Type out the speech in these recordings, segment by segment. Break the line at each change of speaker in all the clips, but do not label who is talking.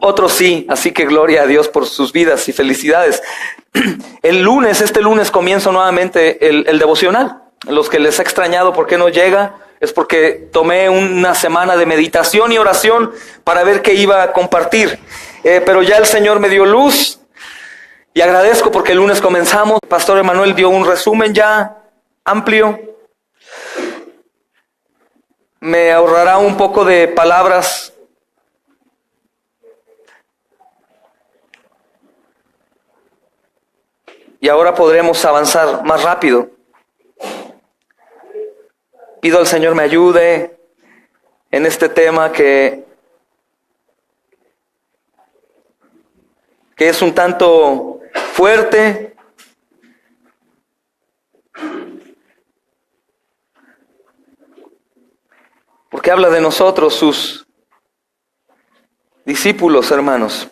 otros sí, así que gloria a Dios por sus vidas y felicidades. Este lunes comienzo nuevamente el devocional. Los que les ha extrañado por qué no llega, es porque tomé una semana de meditación y oración para ver qué iba a compartir. Pero ya el Señor me dio luz y agradezco porque el lunes comenzamos. El pastor Emanuel dio un resumen ya amplio. Me ahorrará un poco de palabras. Y ahora podremos avanzar más rápido. Pido al Señor me ayude en este tema que es un tanto fuerte. Porque habla de nosotros, sus discípulos, hermanos.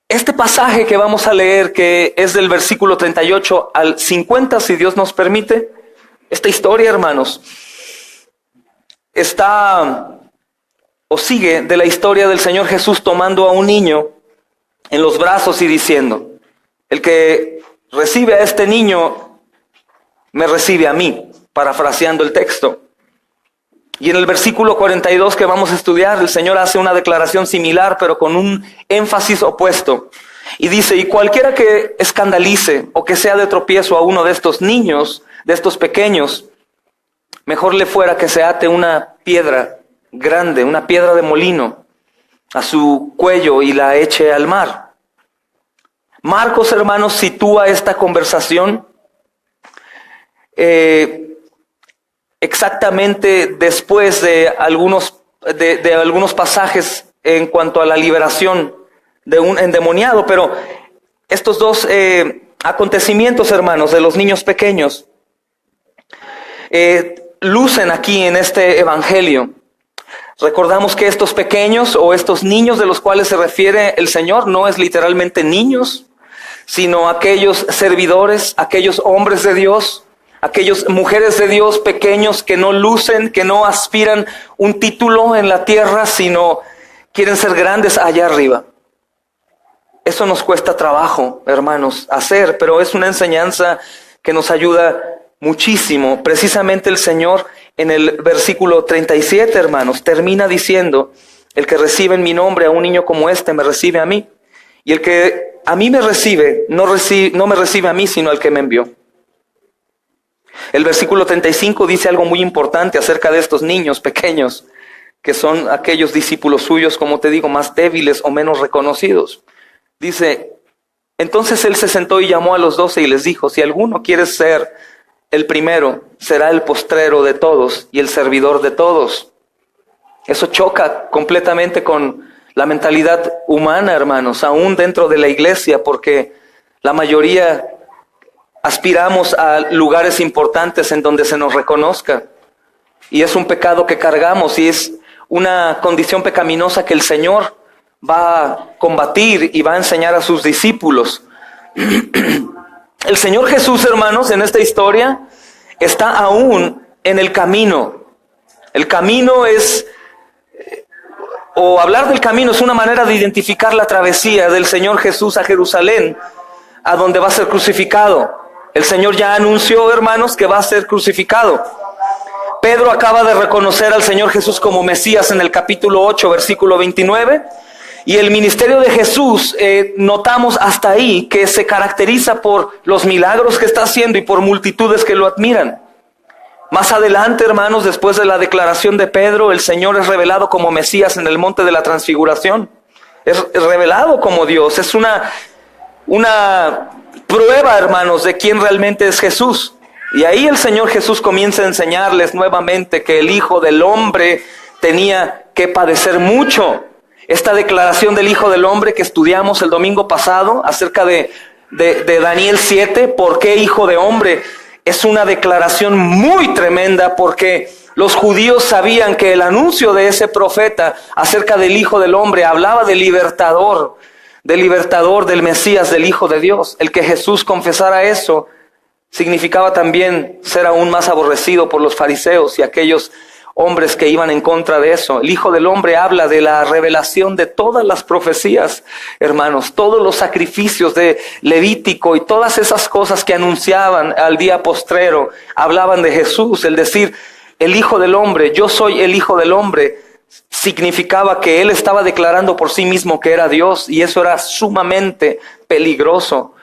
Este pasaje que vamos a leer, que es del versículo 38 al 50, si Dios nos permite, esta historia, hermanos, sigue de la historia del Señor Jesús tomando a un niño en los brazos y diciendo: el que recibe a este niño, me recibe a mí, parafraseando el texto. Y en el versículo 42 que vamos a estudiar, el Señor hace una declaración similar, pero con un énfasis opuesto. Y dice: y cualquiera que escandalice o que sea de tropiezo a uno de estos niños, de estos pequeños, mejor le fuera que se ate una piedra grande, una piedra de molino, a su cuello y la eche al mar. Marcos, hermanos, sitúa esta conversación exactamente después de algunos pasajes en cuanto a la liberación de un endemoniado, pero estos dos acontecimientos, hermanos, de los niños pequeños, lucen aquí en este evangelio. Recordamos que estos pequeños o estos niños de los cuales se refiere el Señor no es literalmente niños, sino aquellos servidores, aquellos hombres de Dios, aquellas mujeres de Dios pequeños que no lucen, que no aspiran un título en la tierra, sino quieren ser grandes allá arriba. Eso nos cuesta trabajo, hermanos, hacer, pero es una enseñanza que nos ayuda muchísimo. Precisamente el Señor en el versículo 37, hermanos, termina diciendo: el que recibe en mi nombre a un niño como este, me recibe a mí. Y el que a mí me recibe, no me recibe a mí, sino al que me envió. El versículo 35 dice algo muy importante acerca de estos niños pequeños, que son aquellos discípulos suyos, como te digo, más débiles o menos reconocidos. Dice: entonces él se sentó y llamó a los 12 y les dijo: si alguno quiere ser el primero, será el postrero de todos y el servidor de todos. Eso choca completamente con la mentalidad humana, hermanos, aún dentro de la iglesia, porque la mayoría aspiramos a lugares importantes en donde se nos reconozca. Y es un pecado que cargamos y es una condición pecaminosa que el Señor va a combatir y va a enseñar a sus discípulos. El Señor Jesús, hermanos, en esta historia está aún en el camino. El camino es, o hablar del camino es una manera de identificar la travesía del Señor Jesús a Jerusalén, a donde va a ser crucificado. El Señor ya anunció, hermanos, que va a ser crucificado. Pedro acaba de reconocer al Señor Jesús como Mesías en el capítulo 8, versículo 29. Y el ministerio de Jesús, notamos hasta ahí que se caracteriza por los milagros que está haciendo y por multitudes que lo admiran. Más adelante, hermanos, después de la declaración de Pedro, el Señor es revelado como Mesías en el monte de la transfiguración. Es revelado como Dios. Es una prueba, hermanos, de quién realmente es Jesús. Y ahí el Señor Jesús comienza a enseñarles nuevamente que el Hijo del Hombre tenía que padecer mucho. Esta declaración del Hijo del Hombre que estudiamos el domingo pasado acerca de Daniel 7, ¿por qué Hijo de Hombre? Es una declaración muy tremenda, porque los judíos sabían que el anuncio de ese profeta acerca del Hijo del Hombre hablaba del libertador, del Mesías, del Hijo de Dios. El que Jesús confesara eso significaba también ser aún más aborrecido por los fariseos y aquellos hombres que iban en contra de eso. El Hijo del Hombre habla de la revelación de todas las profecías, hermanos, todos los sacrificios de Levítico y todas esas cosas que anunciaban al día postrero, hablaban de Jesús. El decir, el Hijo del Hombre, yo soy el Hijo del Hombre, significaba que Él estaba declarando por sí mismo que era Dios, y eso era sumamente peligroso,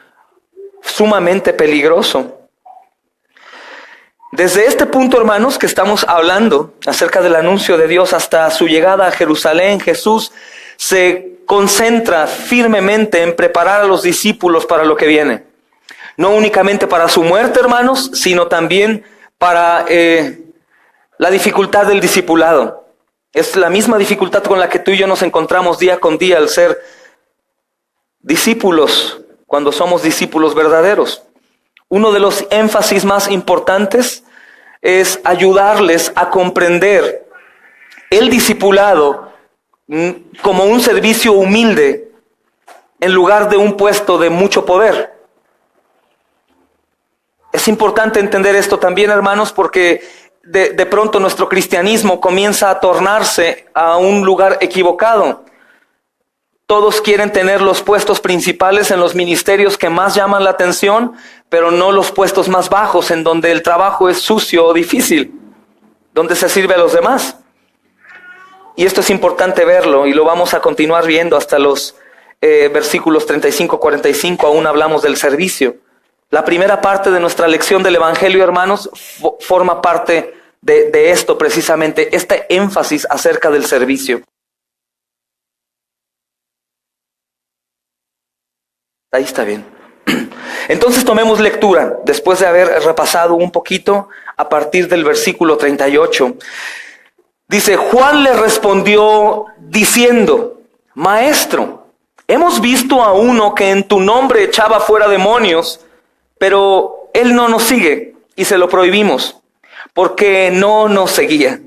sumamente peligroso. Desde este punto, hermanos, que estamos hablando acerca del anuncio de Dios hasta su llegada a Jerusalén, Jesús se concentra firmemente en preparar a los discípulos para lo que viene. No únicamente para su muerte, hermanos, sino también para la dificultad del discipulado. Es la misma dificultad con la que tú y yo nos encontramos día con día al ser discípulos, cuando somos discípulos verdaderos. Uno de los énfasis más importantes es ayudarles a comprender el discipulado como un servicio humilde en lugar de un puesto de mucho poder. Es importante entender esto también, hermanos, porque de pronto nuestro cristianismo comienza a tornarse a un lugar equivocado. Todos quieren tener los puestos principales en los ministerios que más llaman la atención, pero no los puestos más bajos, en donde el trabajo es sucio o difícil, donde se sirve a los demás. Y esto es importante verlo, y lo vamos a continuar viendo hasta los versículos 35-45, aún hablamos del servicio. La primera parte de nuestra lección del Evangelio, hermanos, forma parte de esto precisamente, este énfasis acerca del servicio. Ahí está bien. Entonces tomemos lectura, después de haber repasado un poquito a partir del versículo 38. Dice, Juan le respondió diciendo, Maestro, hemos visto a uno que en tu nombre echaba fuera demonios, pero él no nos sigue y se lo prohibimos, porque no nos seguía.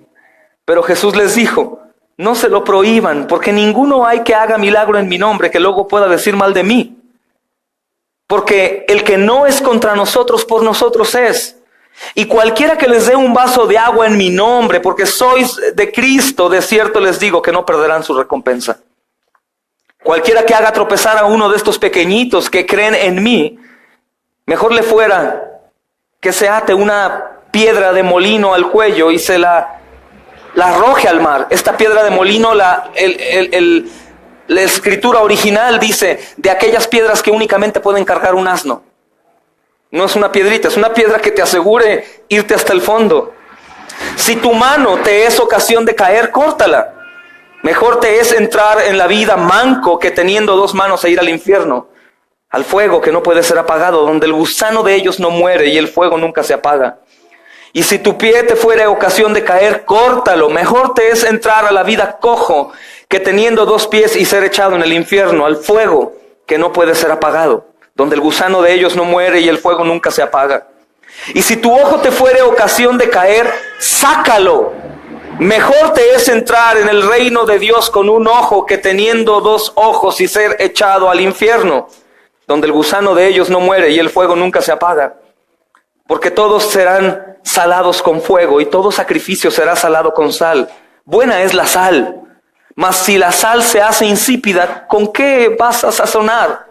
Pero Jesús les dijo, no se lo prohíban, porque ninguno hay que haga milagro en mi nombre que luego pueda decir mal de mí. Porque el que no es contra nosotros, por nosotros es. Y cualquiera que les dé un vaso de agua en mi nombre, porque sois de Cristo, de cierto les digo que no perderán su recompensa. Cualquiera que haga tropezar a uno de estos pequeñitos que creen en mí, mejor le fuera que se ate una piedra de molino al cuello y se la arroje al mar. Esta piedra de molino, la escritura original dice de aquellas piedras que únicamente pueden cargar un asno. No es una piedrita, es una piedra que te asegure irte hasta el fondo. Si tu mano te es ocasión de caer, córtala. Mejor te es entrar en la vida manco que teniendo dos manos e ir al infierno, al fuego que no puede ser apagado, donde el gusano de ellos no muere y el fuego nunca se apaga. Y si tu pie te fuere ocasión de caer, córtalo. Mejor te es entrar a la vida cojo que teniendo dos pies y ser echado en el infierno, al fuego que no puede ser apagado, donde el gusano de ellos no muere y el fuego nunca se apaga. Y si tu ojo te fuere ocasión de caer, sácalo. Mejor te es entrar en el reino de Dios con un ojo que teniendo dos ojos y ser echado al infierno, donde el gusano de ellos no muere y el fuego nunca se apaga. Porque todos serán salados con fuego y todo sacrificio será salado con sal. Buena es la sal, mas si la sal se hace insípida, ¿con qué vas a sazonar?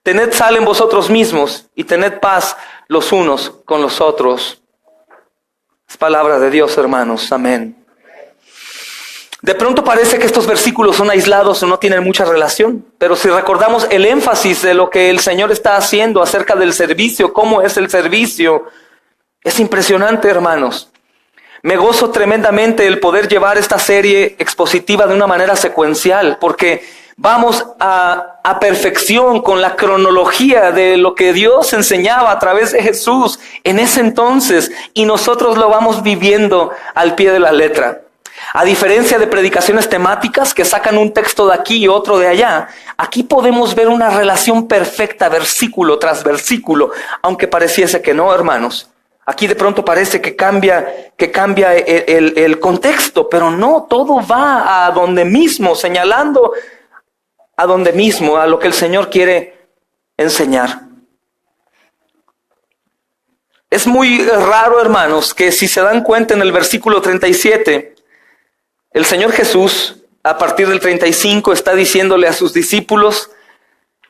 Tened sal en vosotros mismos y tened paz los unos con los otros. Es palabra de Dios, hermanos. Amén. De pronto parece que estos versículos son aislados o no tienen mucha relación, pero si recordamos el énfasis de lo que el Señor está haciendo acerca del servicio, cómo es el servicio, es impresionante, hermanos. Me gozo tremendamente el poder llevar esta serie expositiva de una manera secuencial, porque vamos a perfección con la cronología de lo que Dios enseñaba a través de Jesús en ese entonces, y nosotros lo vamos viviendo al pie de la letra. A diferencia de predicaciones temáticas que sacan un texto de aquí y otro de allá, aquí podemos ver una relación perfecta versículo tras versículo, aunque pareciese que no, hermanos. Aquí de pronto parece que cambia el contexto, pero no, todo va a donde mismo, señalando a donde mismo, a lo que el Señor quiere enseñar. Es muy raro, hermanos, que si se dan cuenta en el versículo 37, el Señor Jesús, a partir del 35, está diciéndole a sus discípulos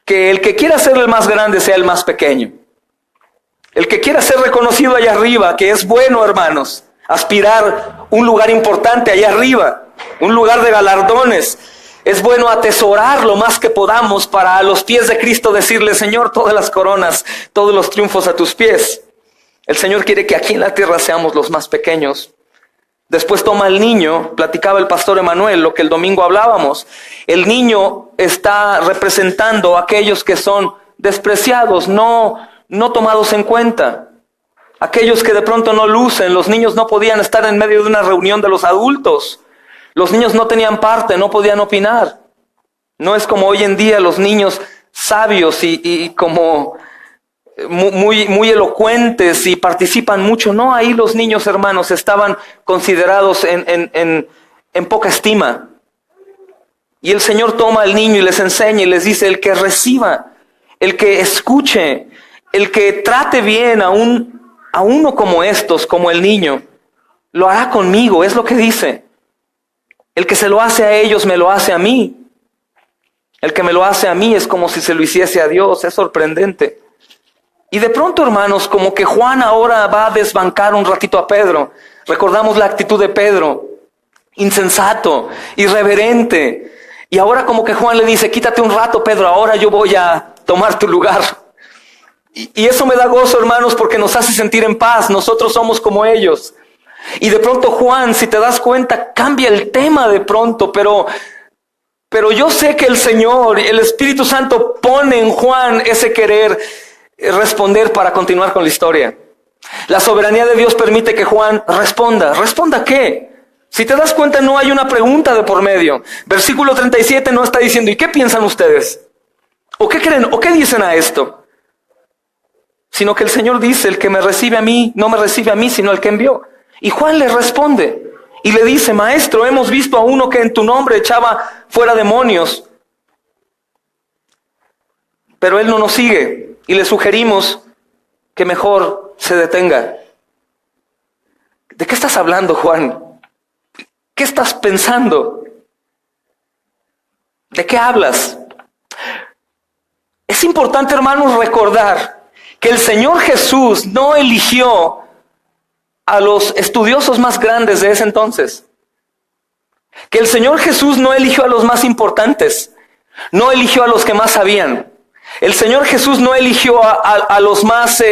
que el que quiera ser el más grande sea el más pequeño. El que quiera ser reconocido allá arriba, que es bueno, hermanos, aspirar un lugar importante allá arriba, un lugar de galardones. Es bueno atesorar lo más que podamos para a los pies de Cristo decirle: Señor, todas las coronas, todos los triunfos a tus pies. El Señor quiere que aquí en la tierra seamos los más pequeños. Después toma al niño, platicaba el pastor Emanuel, lo que el domingo hablábamos. El niño está representando a aquellos que son despreciados, no tomados en cuenta. Aquellos que de pronto no lucen. Los niños no podían estar en medio de una reunión de los adultos. Los niños no tenían parte, no podían opinar. No es como hoy en día los niños sabios y como muy elocuentes y participan mucho. No, ahí los niños, hermanos, estaban considerados en poca estima. Y el Señor toma al niño y les enseña y les dice: el que reciba, el que escuche, el que trate bien a uno como estos, como el niño, lo hará conmigo, es lo que dice. El que se lo hace a ellos, me lo hace a mí. El que me lo hace a mí es como si se lo hiciese a Dios. Es sorprendente. Y de pronto, hermanos, como que Juan ahora va a desbancar un ratito a Pedro. Recordamos la actitud de Pedro: insensato, irreverente. Y ahora como que Juan le dice: quítate un rato, Pedro, ahora yo voy a tomar tu lugar. Y eso me da gozo, hermanos, porque nos hace sentir en paz. Nosotros somos como ellos. Y de pronto Juan, si te das cuenta, cambia el tema de pronto, pero yo sé que el Señor, el Espíritu Santo, pone en Juan ese querer responder para continuar con la historia. La soberanía de Dios permite que Juan responda. ¿Responda qué? Si te das cuenta, no hay una pregunta de por medio. Versículo 37 no está diciendo: ¿y qué piensan ustedes? ¿O qué creen? ¿O qué dicen a esto? Sino que el Señor dice: el que me recibe a mí, no me recibe a mí, sino al que envió. Y Juan le responde y le dice: Maestro, hemos visto a uno que en tu nombre echaba fuera demonios, pero él no nos sigue y le sugerimos que mejor se detenga. ¿De qué estás hablando, Juan? ¿Qué estás pensando? ¿De qué hablas? Es importante, hermanos, recordar que el Señor Jesús no eligió a los estudiosos más grandes de ese entonces. Que el Señor Jesús no eligió a los más importantes. No eligió a los que más sabían. El Señor Jesús no eligió a los más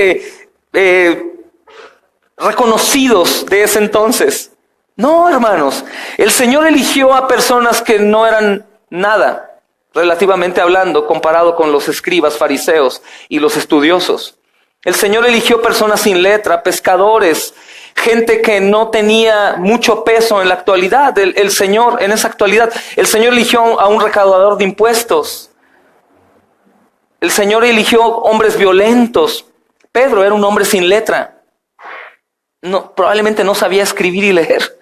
reconocidos de ese entonces. No, hermanos. El Señor eligió a personas que no eran nada, relativamente hablando, comparado con los escribas, fariseos y los estudiosos. El Señor eligió personas sin letra, pescadores, gente que no tenía mucho peso en la actualidad. El Señor, en esa actualidad, el Señor eligió a un recaudador de impuestos. El Señor eligió hombres violentos. Pedro era un hombre sin letra. Probablemente no sabía escribir y leer.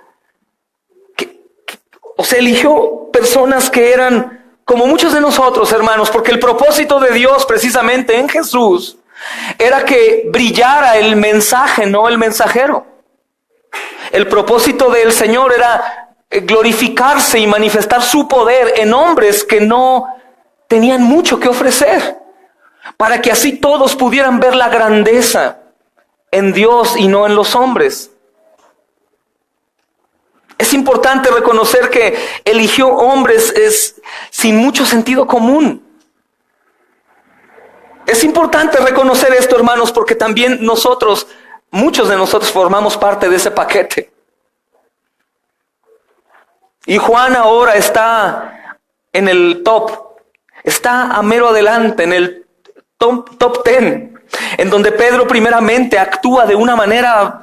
O sea, eligió personas que eran como muchos de nosotros, hermanos, porque el propósito de Dios precisamente en Jesús era que brillara el mensaje, no el mensajero. El propósito del Señor era glorificarse y manifestar su poder en hombres que no tenían mucho que ofrecer, para que así todos pudieran ver la grandeza en Dios y no en los hombres. Es importante reconocer que eligió hombres sin mucho sentido común. Es importante reconocer esto, hermanos, porque también muchos de nosotros formamos parte de ese paquete. Y Juan ahora está en el top, está a mero adelante, en el top 10, en donde Pedro primeramente actúa de una manera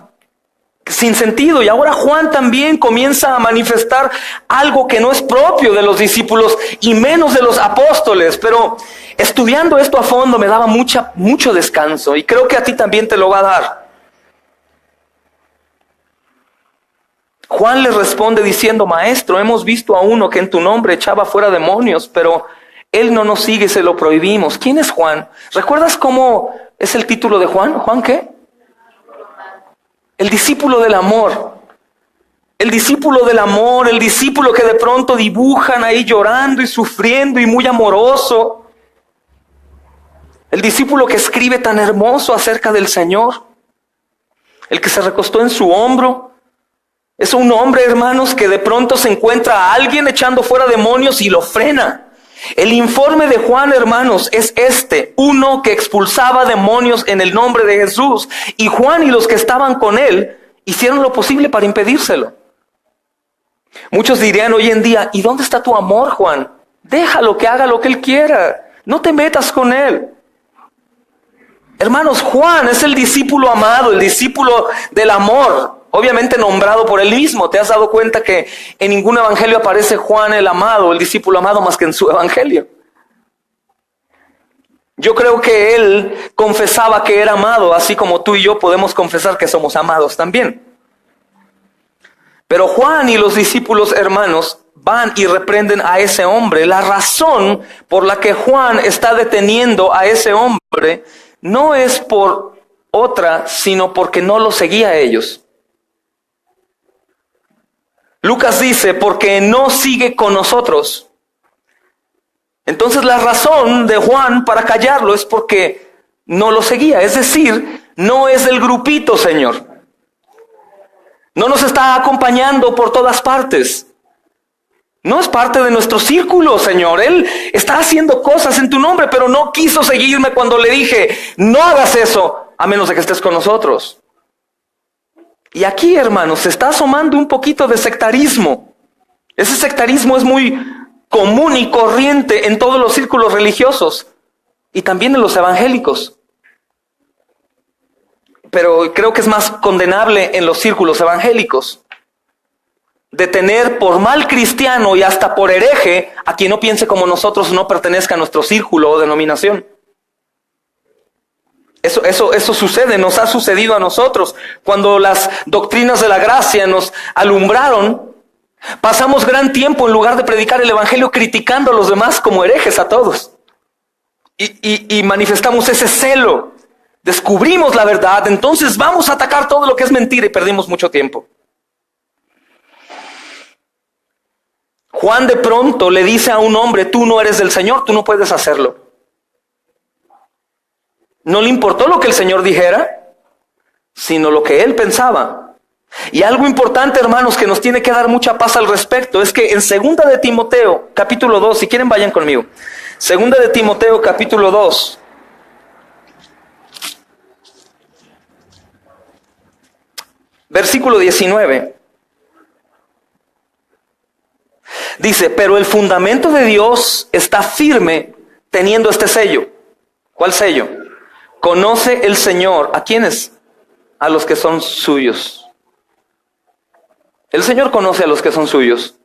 sin sentido, y ahora Juan también comienza a manifestar algo que no es propio de los discípulos y menos de los apóstoles. Pero estudiando esto a fondo me daba mucho descanso, y creo que a ti también te lo va a dar. Juan le responde diciendo: Maestro, hemos visto a uno que en tu nombre echaba fuera demonios, pero él no nos sigue, se lo prohibimos. ¿Quién es Juan? ¿Recuerdas cómo es el título de Juan? ¿Juan qué? El discípulo del amor. El discípulo del amor, el discípulo que de pronto dibujan ahí llorando y sufriendo y muy amoroso. El discípulo que escribe tan hermoso acerca del Señor. El que se recostó en su hombro. Es un hombre, hermanos, que de pronto se encuentra a alguien echando fuera demonios y lo frena. El informe de Juan, hermanos, es uno que expulsaba demonios en el nombre de Jesús. Y Juan y los que estaban con él hicieron lo posible para impedírselo. Muchos dirían hoy en día, ¿y dónde está tu amor, Juan? Déjalo que haga lo que él quiera. No te metas con él. Hermanos, Juan es el discípulo amado, el discípulo del amor, obviamente nombrado por él mismo. ¿Te has dado cuenta que en ningún evangelio aparece Juan el amado, el discípulo amado, más que en su evangelio? Yo creo que él confesaba que era amado, así como tú y yo podemos confesar que somos amados también. Pero Juan y los discípulos, hermanos, van y reprenden a ese hombre. La razón por la que Juan está deteniendo a ese hombre no es por otra, sino porque no lo seguía a ellos. Lucas dice, porque no sigue con nosotros. Entonces la razón de Juan para callarlo es porque no lo seguía. Es decir, no es del grupito, Señor. No nos está acompañando por todas partes. No es parte de nuestro círculo, Señor. Él está haciendo cosas en tu nombre, pero no quiso seguirme cuando le dije, no hagas eso, a menos de que estés con nosotros. Y aquí, hermanos, se está asomando un poquito de sectarismo. Ese sectarismo es muy común y corriente en todos los círculos religiosos y también en los evangélicos. Pero creo que es más condenable en los círculos evangélicos. De tener por mal cristiano y hasta por hereje a quien no piense como nosotros, no pertenezca a nuestro círculo o denominación. Eso sucede, nos ha sucedido a nosotros. Cuando las doctrinas de la gracia nos alumbraron, pasamos gran tiempo en lugar de predicar el evangelio criticando a los demás como herejes a todos. Y manifestamos ese celo. Descubrimos la verdad, entonces vamos a atacar todo lo que es mentira y perdimos mucho tiempo. Juan de pronto le dice a un hombre, tú no eres del Señor, tú no puedes hacerlo. No le importó lo que el Señor dijera, sino lo que él pensaba. Y algo importante, hermanos, que nos tiene que dar mucha paz al respecto, es que en 2 de Timoteo, capítulo 2, si quieren vayan conmigo. 2 de Timoteo, capítulo 2. Versículo 19. Dice, pero el fundamento de Dios está firme teniendo este sello. ¿Cuál sello? Conoce el Señor. ¿A quiénes? A los que son suyos. El Señor conoce a los que son suyos.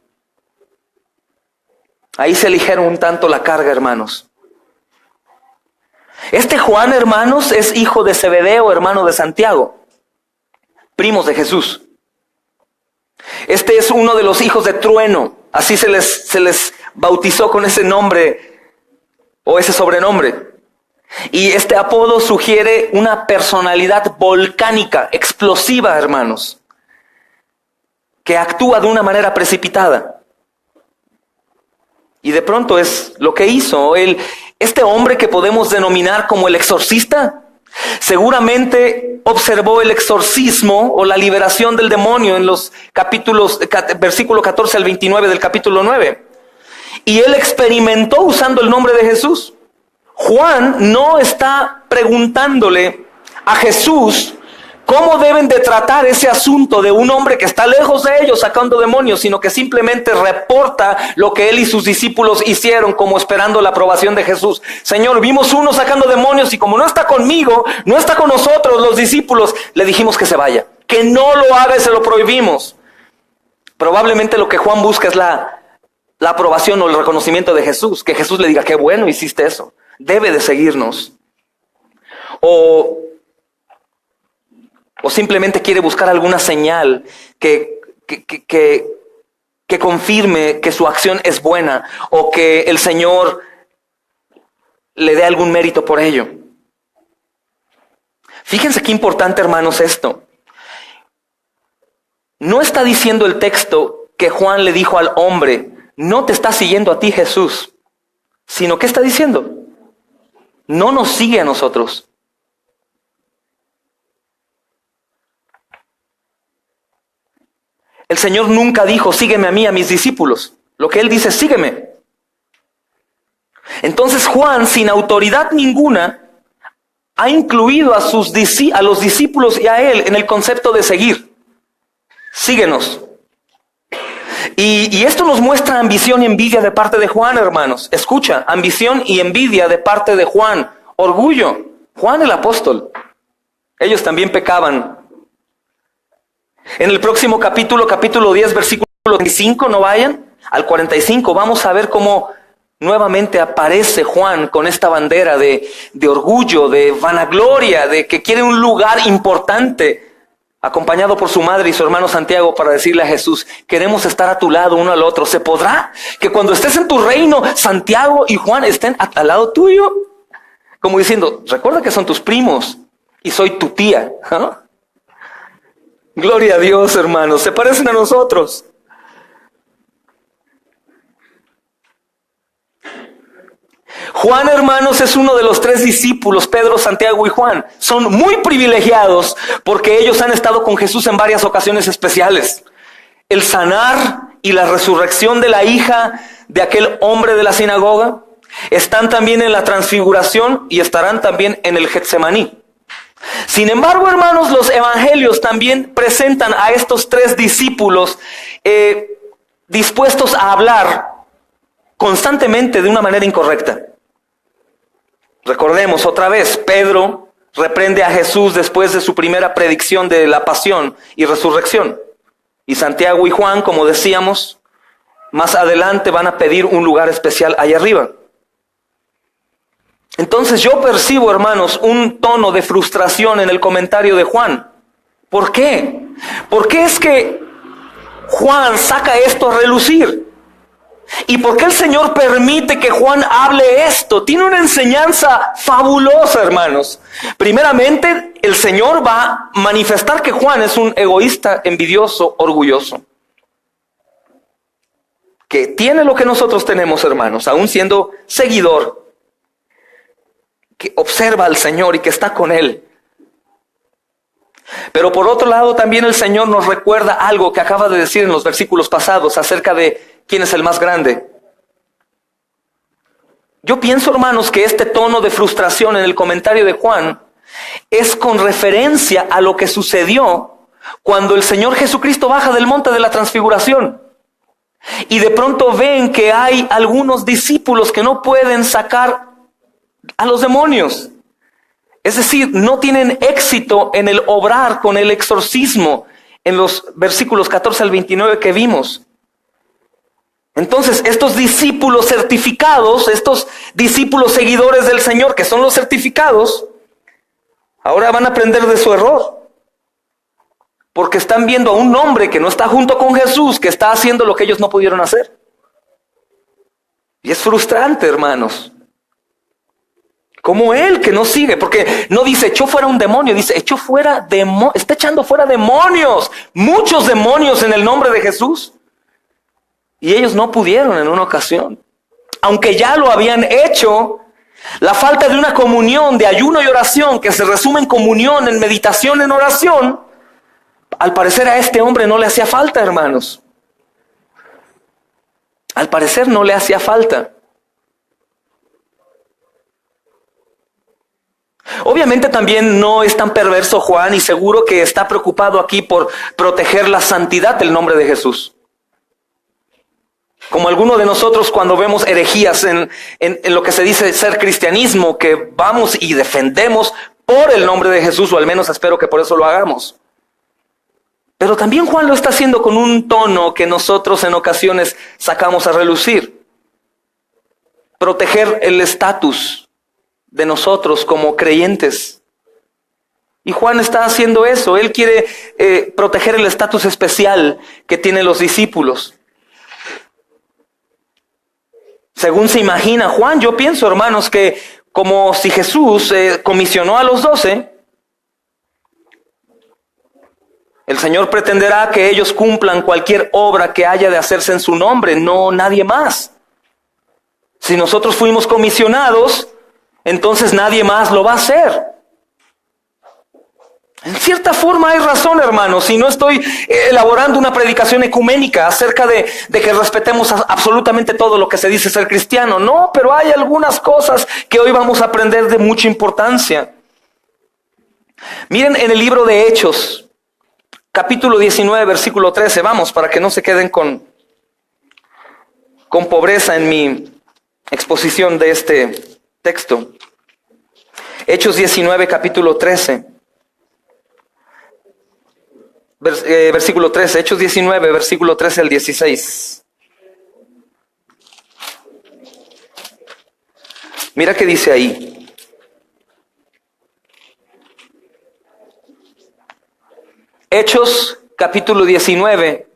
Ahí se aligeró un tanto la carga, hermanos. Este Juan, hermanos, es hijo de Zebedeo, hermano de Santiago, primos de Jesús. Este es uno de los hijos de trueno, así se les bautizó con ese nombre o ese sobrenombre. Y este apodo sugiere una personalidad volcánica, explosiva, hermanos, que actúa de una manera precipitada. Y de pronto es lo que hizo este hombre que podemos denominar como el exorcista. Seguramente observó el exorcismo o la liberación del demonio en los versículo 14 al 29 del capítulo 9. Y él experimentó usando el nombre de Jesús. Juan no está preguntándole a Jesús cómo deben de tratar ese asunto de un hombre que está lejos de ellos sacando demonios, sino que simplemente reporta lo que él y sus discípulos hicieron como esperando la aprobación de Jesús. Señor, vimos uno sacando demonios y como no está conmigo, no está con nosotros los discípulos, le dijimos que se vaya, que no lo haga y se lo prohibimos. Probablemente lo que Juan busca es la aprobación o el reconocimiento de Jesús, que Jesús le diga, qué bueno hiciste eso, debe de seguirnos. O simplemente quiere buscar alguna señal que confirme que su acción es buena o que el Señor le dé algún mérito por ello. Fíjense qué importante, hermanos, esto. No está diciendo el texto que Juan le dijo al hombre, no te está siguiendo a ti Jesús, sino que está diciendo, no nos sigue a nosotros. El Señor nunca dijo, sígueme a mí, a mis discípulos. Lo que Él dice, sígueme. Entonces Juan, sin autoridad ninguna, ha incluido a los discípulos y a Él en el concepto de seguir. Síguenos. Y esto nos muestra ambición y envidia de parte de Juan, hermanos. Escucha, ambición y envidia de parte de Juan. Orgullo. Juan el apóstol. Ellos también pecaban. En el próximo capítulo 10, versículo 25, no vayan, al 45, vamos a ver cómo nuevamente aparece Juan con esta bandera de orgullo, de vanagloria, de que quiere un lugar importante, acompañado por su madre y su hermano Santiago para decirle a Jesús, queremos estar a tu lado uno al otro. ¿Se podrá que cuando estés en tu reino, Santiago y Juan estén al lado tuyo? Como diciendo, recuerda que son tus primos y soy tu tía, ¿no? Gloria a Dios, hermanos, se parecen a nosotros. Juan, hermanos, es uno de los 3 discípulos, Pedro, Santiago y Juan. Son muy privilegiados porque ellos han estado con Jesús en varias ocasiones especiales. El sanar y la resurrección de la hija de aquel hombre de la sinagoga. Están también en la transfiguración y estarán también en el Getsemaní. Sin embargo, hermanos, los evangelios también presentan a estos 3 discípulos dispuestos a hablar constantemente de una manera incorrecta. Recordemos otra vez, Pedro reprende a Jesús después de su primera predicción de la pasión y resurrección. Y Santiago y Juan, como decíamos, más adelante van a pedir un lugar especial allá arriba. Entonces yo percibo, hermanos, un tono de frustración en el comentario de Juan. ¿Por qué? ¿Por qué es que Juan saca esto a relucir? ¿Y por qué el Señor permite que Juan hable esto? Tiene una enseñanza fabulosa, hermanos. Primeramente, el Señor va a manifestar que Juan es un egoísta, envidioso, orgulloso. Que tiene lo que nosotros tenemos, hermanos, aún siendo seguidor, que observa al Señor y que está con Él. Pero por otro lado también el Señor nos recuerda algo que acaba de decir en los versículos pasados acerca de quién es el más grande. Yo pienso, hermanos, que este tono de frustración en el comentario de Juan es con referencia a lo que sucedió cuando el Señor Jesucristo baja del monte de la transfiguración. Y de pronto ven que hay algunos discípulos que no pueden sacar a los demonios. Es decir, no tienen éxito en el obrar con el exorcismo en los versículos 14 al 29 que vimos. Entonces, estos discípulos certificados, estos discípulos seguidores del Señor, que son los certificados, ahora van a aprender de su error. Porque están viendo a un hombre que no está junto con Jesús, que está haciendo lo que ellos no pudieron hacer. Y es frustrante, hermanos. Como él que no sigue, porque no dice echó fuera un demonio, dice echó fuera está echando fuera demonios, muchos demonios en el nombre de Jesús. Y ellos no pudieron en una ocasión. Aunque ya lo habían hecho, la falta de una comunión, de ayuno y oración, que se resume en comunión, en meditación, en oración, al parecer a este hombre no le hacía falta, hermanos. Al parecer no le hacía falta. Obviamente también no es tan perverso Juan y seguro que está preocupado aquí por proteger la santidad del nombre de Jesús. Como algunos de nosotros cuando vemos herejías en lo que se dice ser cristianismo, que vamos y defendemos por el nombre de Jesús, o al menos espero que por eso lo hagamos. Pero también Juan lo está haciendo con un tono que nosotros en ocasiones sacamos a relucir. Proteger el estatus de nosotros como creyentes. Y Juan está haciendo eso. Él quiere proteger el estatus especial que tienen los discípulos. Según se imagina Juan, yo pienso, hermanos, que como si Jesús comisionó a los 12, El Señor pretenderá que ellos cumplan cualquier obra que haya de hacerse en su nombre, no nadie más. Si nosotros fuimos comisionados, entonces nadie más lo va a hacer. En cierta forma hay razón, hermanos, y no estoy elaborando una predicación ecuménica acerca de que respetemos absolutamente todo lo que se dice ser cristiano. No, pero hay algunas cosas que hoy vamos a aprender de mucha importancia. Miren en el libro de Hechos, capítulo 19, versículo 13. Vamos, para que no se queden con pobreza en mi exposición de este texto. Hechos 19, capítulo 13. Versículo 13. Hechos 19, versículo 13 al 16. Mira qué dice ahí. Hechos capítulo 19,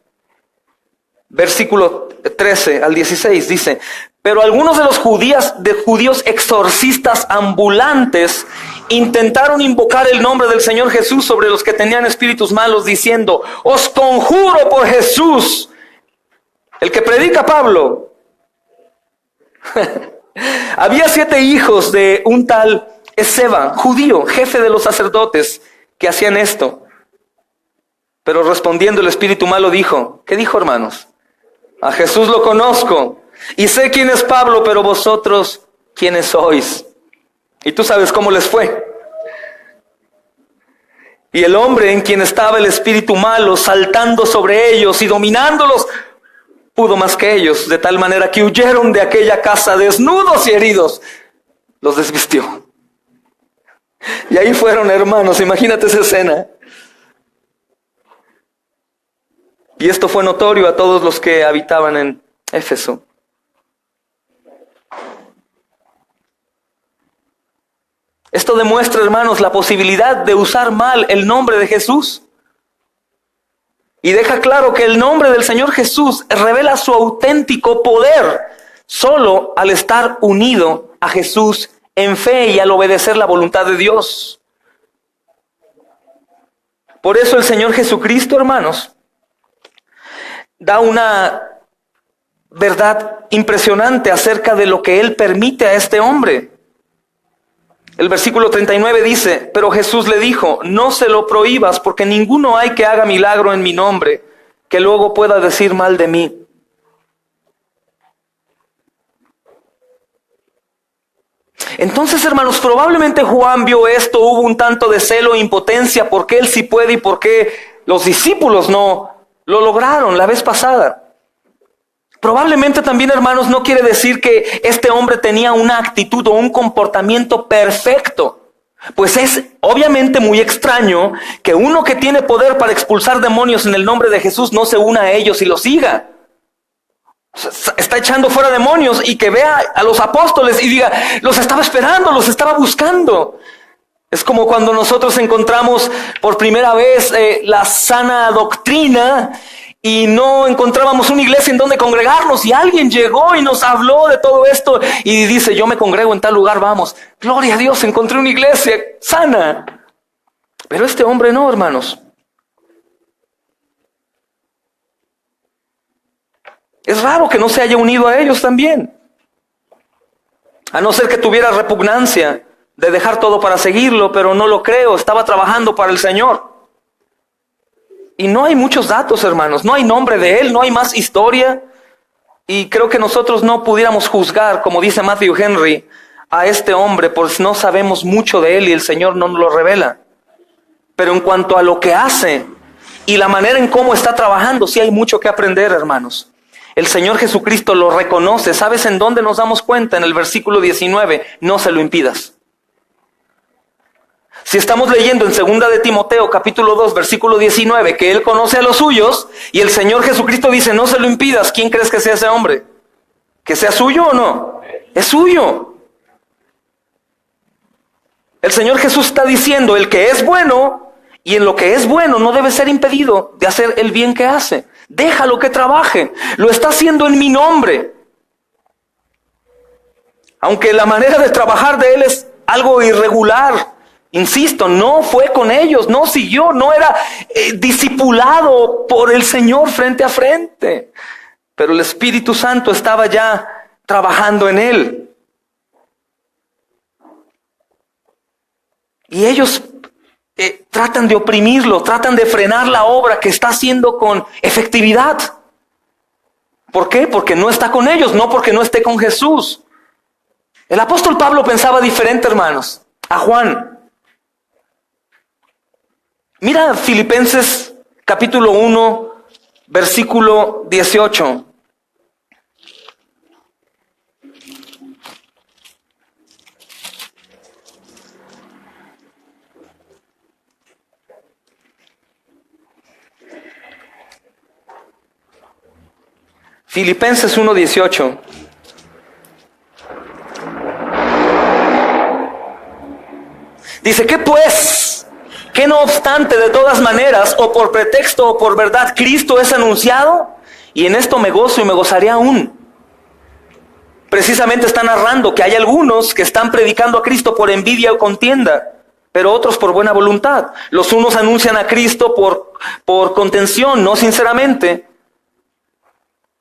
versículo 13 al 16 dice: pero algunos de los judíos exorcistas ambulantes intentaron invocar el nombre del Señor Jesús sobre los que tenían espíritus malos, diciendo: os conjuro por Jesús, el que predica Pablo. Había 7 hijos de un tal Esceva, judío, jefe de los sacerdotes, que hacían esto. Pero respondiendo el espíritu malo dijo, ¿qué dijo, hermanos? A Jesús lo conozco y sé quién es Pablo, pero vosotros, ¿quiénes sois? Y tú sabes cómo les fue. Y el hombre en quien estaba el espíritu malo, saltando sobre ellos y dominándolos, pudo más que ellos, de tal manera que huyeron de aquella casa desnudos y heridos. Los desvistió. Y ahí fueron, hermanos, imagínate esa escena. Y esto fue notorio a todos los que habitaban en Éfeso. Esto demuestra, hermanos, la posibilidad de usar mal el nombre de Jesús. Y deja claro que el nombre del Señor Jesús revela su auténtico poder solo al estar unido a Jesús en fe y al obedecer la voluntad de Dios. Por eso el Señor Jesucristo, hermanos, da una verdad impresionante acerca de lo que Él permite a este hombre. El versículo 39 dice, pero Jesús le dijo, no se lo prohíbas, porque ninguno hay que haga milagro en mi nombre, que luego pueda decir mal de mí. Entonces, hermanos, probablemente Juan vio esto, hubo un tanto de celo e impotencia, porque él sí puede y porque los discípulos no lo lograron la vez pasada. Probablemente también, hermanos, no quiere decir que este hombre tenía una actitud o un comportamiento perfecto. Pues es obviamente muy extraño que uno que tiene poder para expulsar demonios en el nombre de Jesús no se una a ellos y los siga. Está echando fuera demonios y que vea a los apóstoles y diga, los estaba esperando, los estaba buscando. Es como cuando nosotros encontramos por primera vez la sana doctrina y no encontrábamos una iglesia en donde congregarnos y alguien llegó y nos habló de todo esto y dice, yo me congrego en tal lugar, vamos. Gloria a Dios, encontré una iglesia sana. Pero este hombre no, hermanos. Es raro que no se haya unido a ellos también. A no ser que tuviera repugnancia de dejar todo para seguirlo, pero no lo creo, estaba trabajando para el Señor. Y no hay muchos datos, hermanos, no hay nombre de él, no hay más historia. Y creo que nosotros no pudiéramos juzgar, como dice Matthew Henry, a este hombre, pues no sabemos mucho de él y el Señor no nos lo revela. Pero en cuanto a lo que hace y la manera en cómo está trabajando, sí hay mucho que aprender, hermanos. El Señor Jesucristo lo reconoce. ¿Sabes en dónde nos damos cuenta? En el versículo 19, no se lo impidas. Si estamos leyendo en 2 de Timoteo, capítulo 2, versículo 19, que Él conoce a los suyos, y el Señor Jesucristo dice, no se lo impidas, ¿quién crees que sea ese hombre? ¿Que sea suyo o no? Es suyo. El Señor Jesús está diciendo, el que es bueno, y en lo que es bueno no debe ser impedido de hacer el bien que hace. Déjalo que trabaje, lo está haciendo en mi nombre. Aunque la manera de trabajar de Él es algo irregular, Insisto, no fue con ellos, no siguió, no era discipulado por el Señor frente a frente. Pero el Espíritu Santo estaba ya trabajando en él. Y ellos tratan de oprimirlo, tratan de frenar la obra que está haciendo con efectividad. ¿Por qué? Porque no está con ellos, no porque no esté con Jesús. El apóstol Pablo pensaba diferente, hermanos, a Juan. Mira Filipenses capítulo 1, versículo 18. Filipenses 1:18. Dice, ¿qué pues? Que no obstante, de todas maneras, o por pretexto o por verdad, Cristo es anunciado, y en esto me gozo y me gozaré aún. Precisamente está narrando que hay algunos que están predicando a Cristo por envidia o contienda, pero otros por buena voluntad. Los unos anuncian a Cristo por contención, no sinceramente,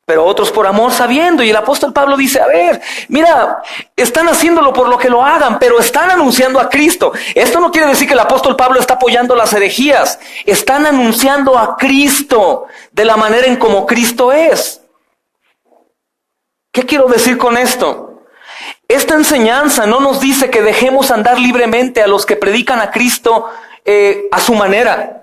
pero otros por amor sabiendo. Y el apóstol Pablo dice, a ver, mira, están haciéndolo por lo que lo hagan, pero están anunciando a Cristo. Esto no quiere decir que el apóstol Pablo está apoyando las herejías. Están anunciando a Cristo de la manera en como Cristo es. ¿Qué quiero decir con esto? Esta enseñanza no nos dice que dejemos andar libremente a los que predican a Cristo a su manera.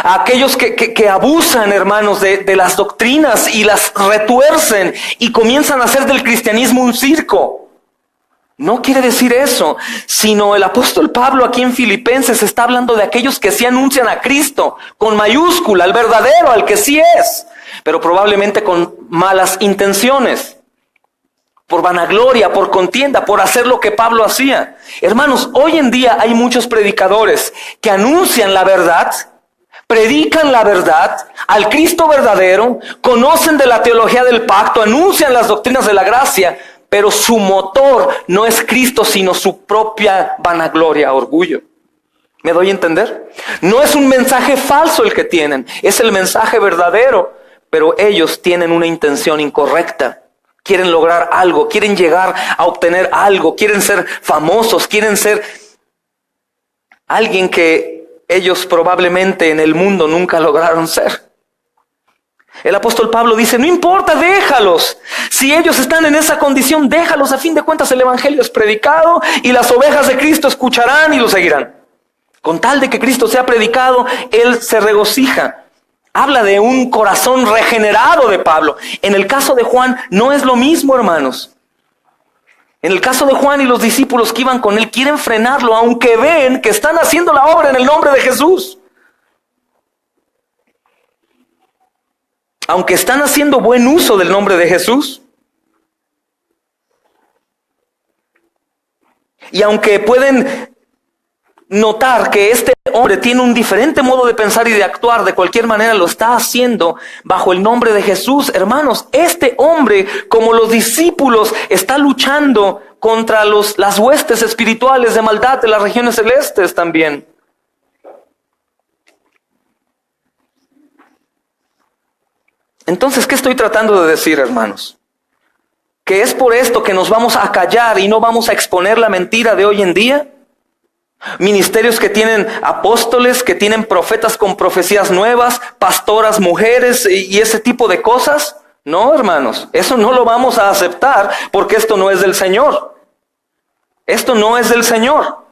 A aquellos que abusan, hermanos, de las doctrinas y las retuercen y comienzan a hacer del cristianismo un circo. No quiere decir eso, sino el apóstol Pablo aquí en Filipenses está hablando de aquellos que sí anuncian a Cristo con mayúscula, al verdadero, al que sí es, pero probablemente con malas intenciones, por vanagloria, por contienda, por hacer lo que Pablo hacía. Hermanos, hoy en día hay muchos predicadores que anuncian la verdad, predican la verdad, al Cristo verdadero, conocen de la teología del pacto, anuncian las doctrinas de la gracia, pero su motor no es Cristo, sino su propia vanagloria, orgullo. ¿Me doy a entender? No es un mensaje falso el que tienen, es el mensaje verdadero, pero ellos tienen una intención incorrecta. Quieren lograr algo, quieren llegar a obtener algo, quieren ser famosos, quieren ser alguien que ellos probablemente en el mundo nunca lograron ser. El apóstol Pablo dice, no importa, déjalos. Si ellos están en esa condición, déjalos. A fin de cuentas el evangelio es predicado y las ovejas de Cristo escucharán y lo seguirán. Con tal de que Cristo sea predicado, Él se regocija. Habla de un corazón regenerado de Pablo. En el caso de Juan no es lo mismo, hermanos. En el caso de Juan y los discípulos que iban con él, quieren frenarlo, aunque ven que están haciendo la obra en el nombre de Jesús. Aunque están haciendo buen uso del nombre de Jesús. Y aunque pueden notar que este hombre tiene un diferente modo de pensar y de actuar, de cualquier manera lo está haciendo bajo el nombre de Jesús. Hermanos, este hombre, como los discípulos, está luchando contra las huestes espirituales de maldad de las regiones celestes también. Entonces, ¿qué estoy tratando de decir, hermanos? ¿Que es por esto que nos vamos a callar y no vamos a exponer la mentira de hoy en día? Ministerios que tienen apóstoles, que tienen profetas con profecías nuevas, pastoras, mujeres y ese tipo de cosas. No, hermanos, eso no lo vamos a aceptar porque esto no es del Señor. Esto no es del Señor.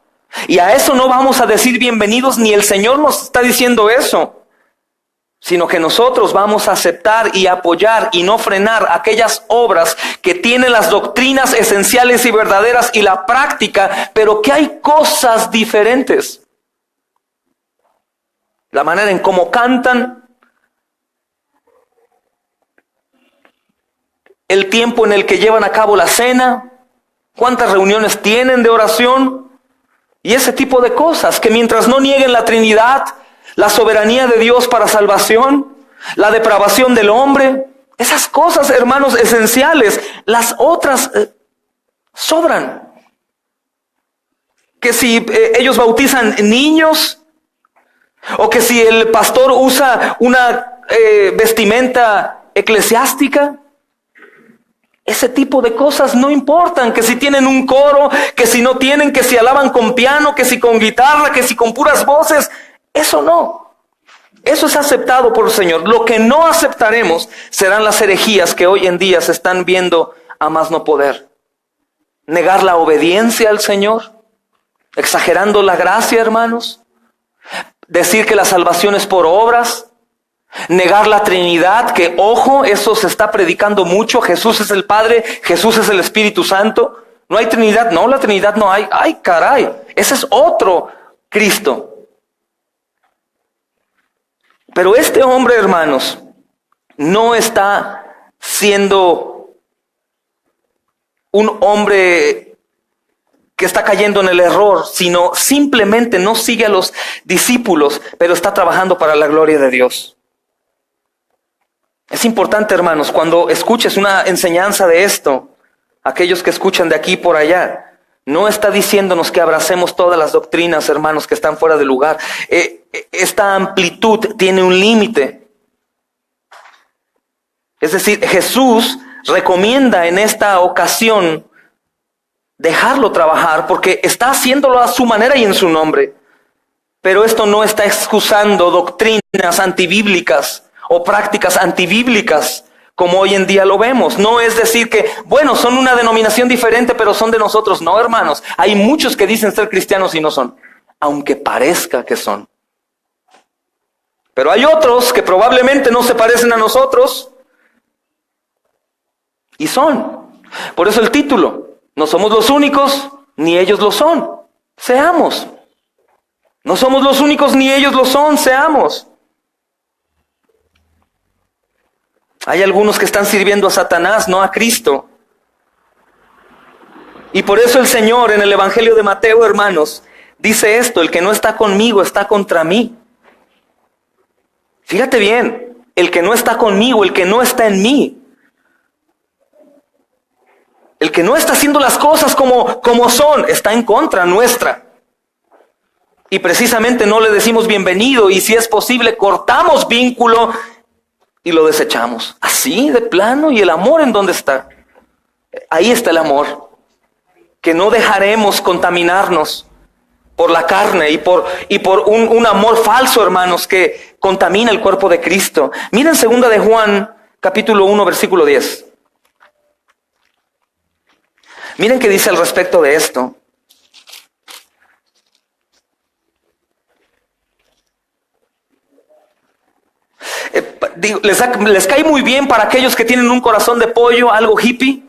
Y a eso no vamos a decir bienvenidos, ni el Señor nos está diciendo eso. Sino que nosotros vamos a aceptar y apoyar y no frenar aquellas obras que tienen las doctrinas esenciales y verdaderas y la práctica, pero que hay cosas diferentes. La manera en cómo cantan, el tiempo en el que llevan a cabo la cena, cuántas reuniones tienen de oración y ese tipo de cosas, que mientras no nieguen la Trinidad, la soberanía de Dios para salvación, la depravación del hombre, esas cosas, hermanos, esenciales, las otras sobran. que si ellos bautizan niños, o que si el pastor usa una vestimenta eclesiástica. Ese tipo de cosas no importan, que si tienen un coro, que si no tienen, que si alaban con piano, que si con guitarra, que si con puras voces. Eso no. Eso es aceptado por el Señor. Lo que no aceptaremos serán las herejías que hoy en día se están viendo a más no poder. Negar la obediencia al Señor, exagerando la gracia, hermanos. Decir que la salvación es por obras. Negar la Trinidad, que ojo, eso se está predicando mucho. Jesús es el Padre, Jesús es el Espíritu Santo. No hay Trinidad, no, la Trinidad no hay. Ay, caray, ese es otro Cristo. Pero este hombre, hermanos, no está siendo un hombre que está cayendo en el error, sino simplemente no sigue a los discípulos, pero está trabajando para la gloria de Dios. Es importante, hermanos, cuando escuches una enseñanza de esto, aquellos que escuchan de aquí por allá, no está diciéndonos que abracemos todas las doctrinas, hermanos, que están fuera de lugar. Esta amplitud tiene un límite. Es decir, Jesús recomienda en esta ocasión dejarlo trabajar porque está haciéndolo a su manera y en su nombre. Pero esto no está excusando doctrinas antibíblicas o prácticas antibíblicas, como hoy en día lo vemos. No es decir que, bueno, son una denominación diferente, pero son de nosotros. No, hermanos, hay muchos que dicen ser cristianos y no son, aunque parezca que son. Pero hay otros que probablemente no se parecen a nosotros y son. Por eso el título, no somos los únicos, ni ellos lo son. Seamos. No somos los únicos, ni ellos lo son. Seamos. Hay algunos que están sirviendo a Satanás, no a Cristo. Y por eso el Señor en el Evangelio de Mateo, hermanos, dice esto: el que no está conmigo está contra mí. Fíjate bien, el que no está conmigo, el que no está en mí, el que no está haciendo las cosas como son, está en contra nuestra. Y precisamente no le decimos bienvenido, y si es posible cortamos vínculo y lo desechamos. Así de plano. ¿Y el amor en dónde está? Ahí está el amor. Que no dejaremos contaminarnos por la carne y por un amor falso, hermanos, que contamina el cuerpo de Cristo. Miren 2 de Juan, capítulo 1, versículo 10. Miren qué dice al respecto de esto. Les cae muy bien para aquellos que tienen un corazón de pollo, algo hippie.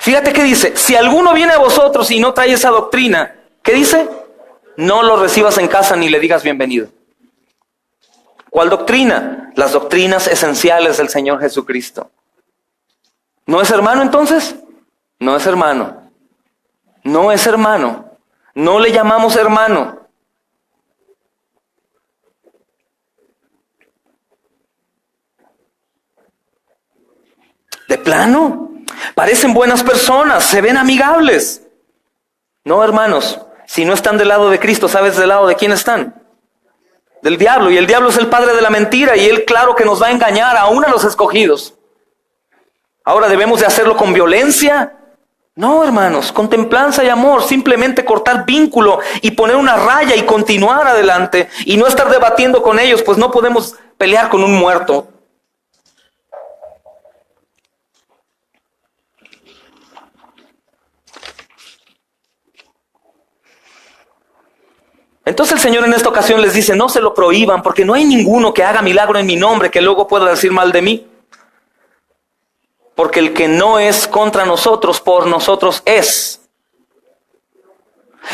Fíjate qué dice: si alguno viene a vosotros y no trae esa doctrina, ¿qué dice? No lo recibas en casa ni le digas bienvenido. ¿Cuál doctrina? Las doctrinas esenciales del Señor Jesucristo. ¿No es hermano entonces? No es hermano. No es hermano. No le llamamos hermano. ¿De plano? Parecen buenas personas, se ven amigables. No, hermanos, si no están del lado de Cristo, ¿sabes del lado de quién están? Del diablo. Y el diablo es el padre de la mentira, y él claro que nos va a engañar aún a los escogidos. Ahora, ¿debemos de hacerlo con violencia? No, hermanos, con templanza y amor. Simplemente cortar vínculo y poner una raya y continuar adelante, y no estar debatiendo con ellos, pues no podemos pelear con un muerto. Entonces el Señor en esta ocasión les dice: no se lo prohíban, porque no hay ninguno que haga milagro en mi nombre que luego pueda decir mal de mí. Porque el que no es contra nosotros, por nosotros es.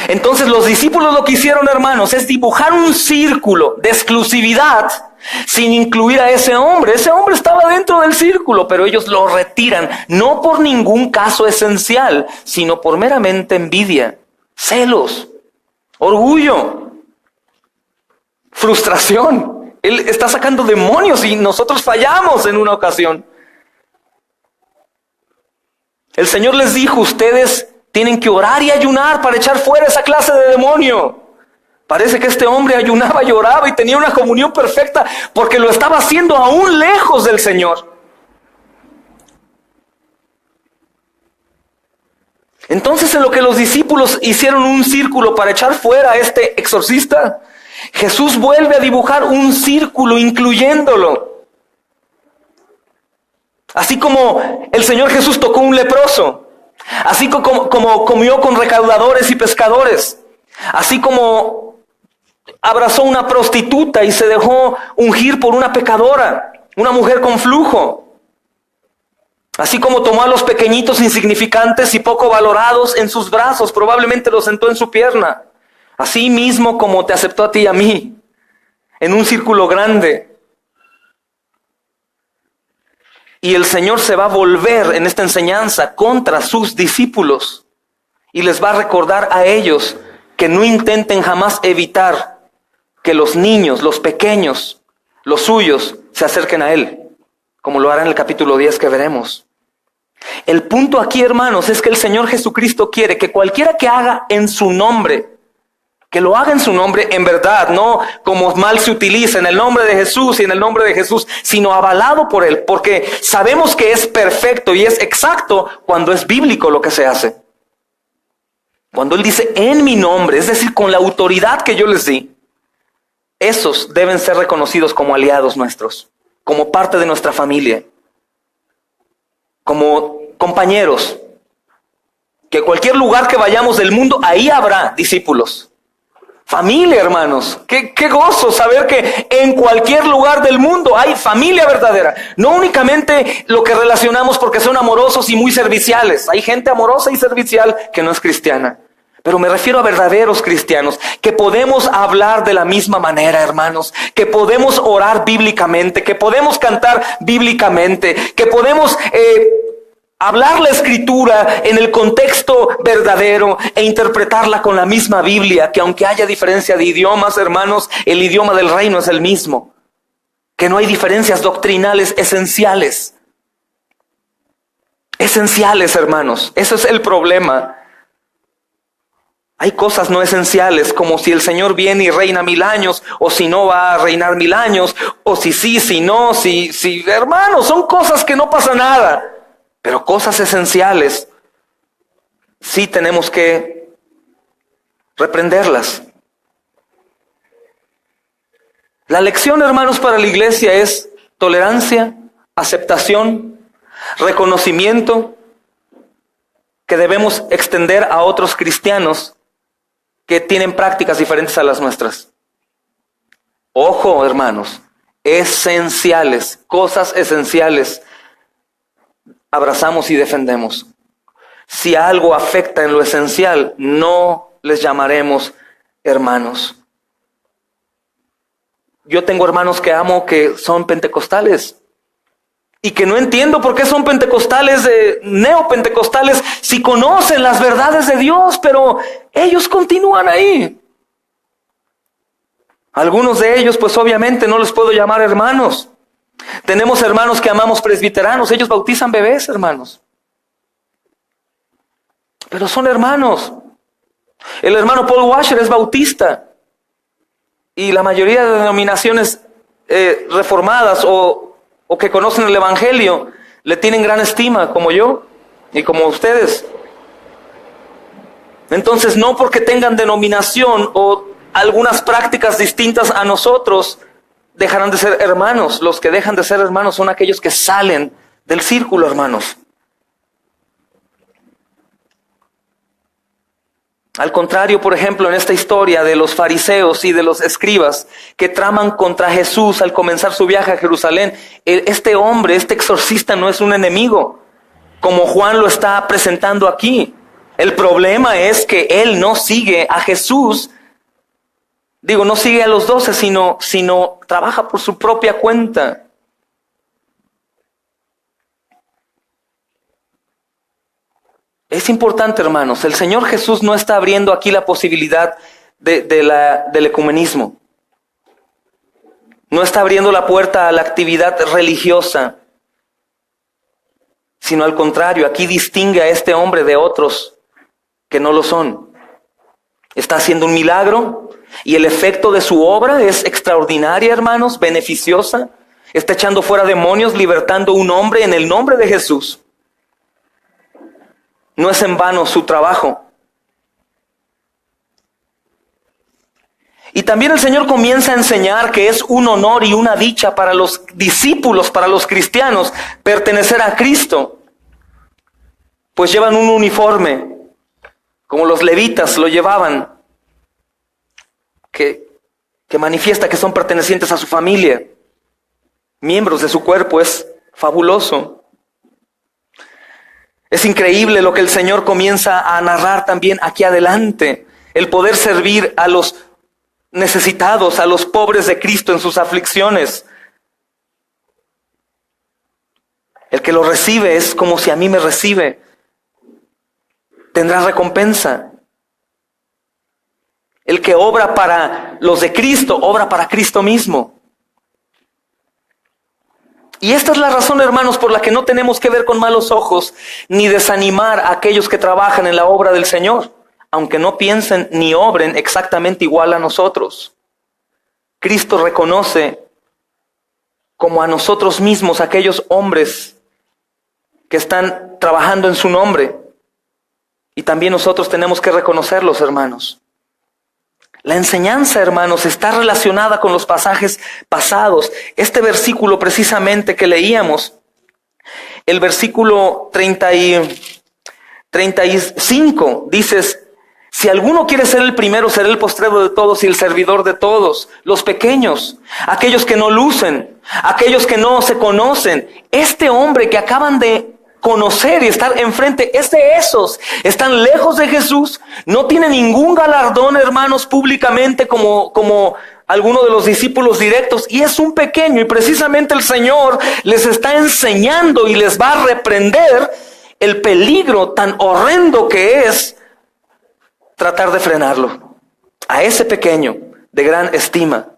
Entonces los discípulos lo que hicieron, hermanos, es dibujar un círculo de exclusividad sin incluir a ese hombre. Ese hombre estaba dentro del círculo, pero ellos lo retiran, no por ningún caso esencial, sino por meramente envidia, celos, orgullo, frustración. Él está sacando demonios y nosotros fallamos en una ocasión. El Señor les dijo: ustedes tienen que orar y ayunar para echar fuera esa clase de demonio. Parece que este hombre ayunaba, lloraba y tenía una comunión perfecta porque lo estaba haciendo aún lejos del Señor. Entonces, en lo que los discípulos hicieron un círculo para echar fuera a este exorcista, Jesús vuelve a dibujar un círculo incluyéndolo. Así como el Señor Jesús tocó un leproso, así como comió con recaudadores y pescadores, así como abrazó una prostituta y se dejó ungir por una pecadora, una mujer con flujo. Así como tomó a los pequeñitos insignificantes y poco valorados en sus brazos, probablemente los sentó en su pierna. Así mismo como te aceptó a ti y a mí, en un círculo grande. Y el Señor se va a volver en esta enseñanza contra sus discípulos y les va a recordar a ellos que no intenten jamás evitar que los niños, los pequeños, los suyos, se acerquen a Él, como lo hará en el capítulo 10 que veremos. El punto aquí, hermanos, es que el Señor Jesucristo quiere que cualquiera que haga en su nombre, que lo haga en su nombre en verdad, no como mal se utiliza en el nombre de Jesús y en el nombre de Jesús, sino avalado por Él, porque sabemos que es perfecto y es exacto cuando es bíblico lo que se hace. Cuando Él dice en mi nombre, es decir, con la autoridad que yo les di, esos deben ser reconocidos como aliados nuestros, como parte de nuestra familia, como compañeros, que cualquier lugar que vayamos del mundo, ahí habrá discípulos. Familia, hermanos, qué gozo saber que en cualquier lugar del mundo hay familia verdadera. No únicamente lo que relacionamos porque son amorosos y muy serviciales. Hay gente amorosa y servicial que no es cristiana. Pero me refiero a verdaderos cristianos, que podemos hablar de la misma manera, hermanos, que podemos orar bíblicamente, que podemos cantar bíblicamente, que podemos hablar la Escritura en el contexto verdadero e interpretarla con la misma Biblia, que aunque haya diferencia de idiomas, hermanos, el idioma del reino es el mismo, que no hay diferencias doctrinales esenciales. Esenciales, hermanos, eso es el problema. Hay cosas no esenciales, como si el Señor viene y reina 1000 años, o si no va a reinar 1000 años, o si sí, si no, si, hermanos, son cosas que no pasa nada. Pero cosas esenciales, sí tenemos que reprenderlas. La lección, hermanos, para la iglesia es tolerancia, aceptación, reconocimiento, que debemos extender a otros cristianos que tienen prácticas diferentes a las nuestras. Ojo, hermanos, esenciales, cosas esenciales, abrazamos y defendemos. Si algo afecta en lo esencial, no les llamaremos hermanos. Yo tengo hermanos que amo que son pentecostales y que no entiendo por qué son pentecostales, neopentecostales, si conocen las verdades de Dios, pero ellos continúan ahí. Algunos de ellos, pues obviamente no les puedo llamar hermanos. Tenemos hermanos que amamos presbiteranos, ellos bautizan bebés, hermanos. Pero son hermanos. El hermano Paul Washer es bautista. Y la mayoría de denominaciones reformadas o que conocen el Evangelio le tienen gran estima, como yo y como ustedes. Entonces, no porque tengan denominación o algunas prácticas distintas a nosotros, dejarán de ser hermanos. Los que dejan de ser hermanos son aquellos que salen del círculo, hermanos. Al contrario, por ejemplo, en esta historia de los fariseos y de los escribas que traman contra Jesús al comenzar su viaje a Jerusalén, este hombre, este exorcista no es un enemigo, como Juan lo está presentando aquí. El problema es que él no sigue a Jesús, no sigue a los 12, sino trabaja por su propia cuenta. Es importante, hermanos, el Señor Jesús no está abriendo aquí la posibilidad del ecumenismo. No está abriendo la puerta a la actividad religiosa, sino al contrario, aquí distingue a este hombre de otros que no lo son. Está haciendo un milagro y el efecto de su obra es extraordinaria, hermanos, beneficiosa. Está echando fuera demonios, libertando un hombre en el nombre de Jesús. No es en vano su trabajo. Y también el Señor comienza a enseñar que es un honor y una dicha para los discípulos, para los cristianos, pertenecer a Cristo. Pues llevan un uniforme, como los levitas lo llevaban, que manifiesta que son pertenecientes a su familia, miembros de su cuerpo. Es fabuloso. Es increíble lo que el Señor comienza a narrar también aquí adelante. El poder servir a los necesitados, a los pobres de Cristo en sus aflicciones. El que lo recibe es como si a mí me recibe. Tendrá recompensa. El que obra para los de Cristo, obra para Cristo mismo. Y esta es la razón, hermanos, por la que no tenemos que ver con malos ojos ni desanimar a aquellos que trabajan en la obra del Señor, aunque no piensen ni obren exactamente igual a nosotros. Cristo reconoce como a nosotros mismos aquellos hombres que están trabajando en su nombre. Y también nosotros tenemos que reconocerlos, hermanos. La enseñanza, hermanos, está relacionada con los pasajes pasados. Este versículo precisamente que leíamos, el versículo 35, dices: si alguno quiere ser el primero, será el postrero de todos y el servidor de todos. Los pequeños, aquellos que no lucen, aquellos que no se conocen. Este hombre que acaban de conocer y estar enfrente es de esos. Están lejos de Jesús, no tiene ningún galardón, hermanos, públicamente como alguno de los discípulos directos, y es un pequeño, y precisamente el Señor les está enseñando y les va a reprender el peligro tan horrendo que es tratar de frenarlo. A ese pequeño de gran estima.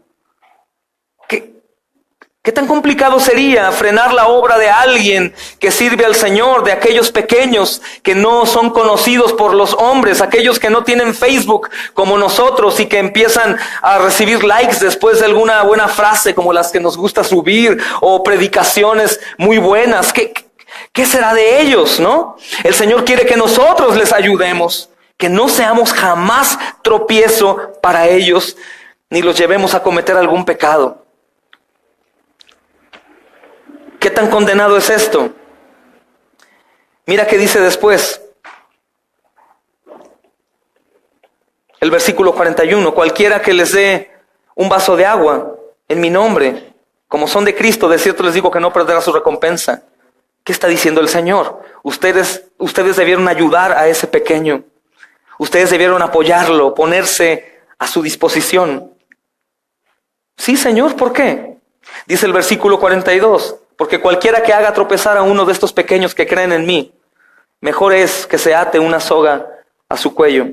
¿Qué tan complicado sería frenar la obra de alguien que sirve al Señor, de aquellos pequeños que no son conocidos por los hombres, aquellos que no tienen Facebook como nosotros y que empiezan a recibir likes después de alguna buena frase como las que nos gusta subir o predicaciones muy buenas? ¿Qué será de ellos, no? El Señor quiere que nosotros les ayudemos, que no seamos jamás tropiezo para ellos, ni los llevemos a cometer algún pecado. ¿Qué tan condenado es esto? Mira qué dice después. El versículo 41. Cualquiera que les dé un vaso de agua en mi nombre, como son de Cristo, de cierto les digo que no perderá su recompensa. ¿Qué está diciendo el Señor? Ustedes debieron ayudar a ese pequeño. Ustedes debieron apoyarlo, ponerse a su disposición. Sí, Señor, ¿por qué? Dice el versículo 42. Porque cualquiera que haga tropezar a uno de estos pequeños que creen en mí, mejor es que se ate una soga a su cuello.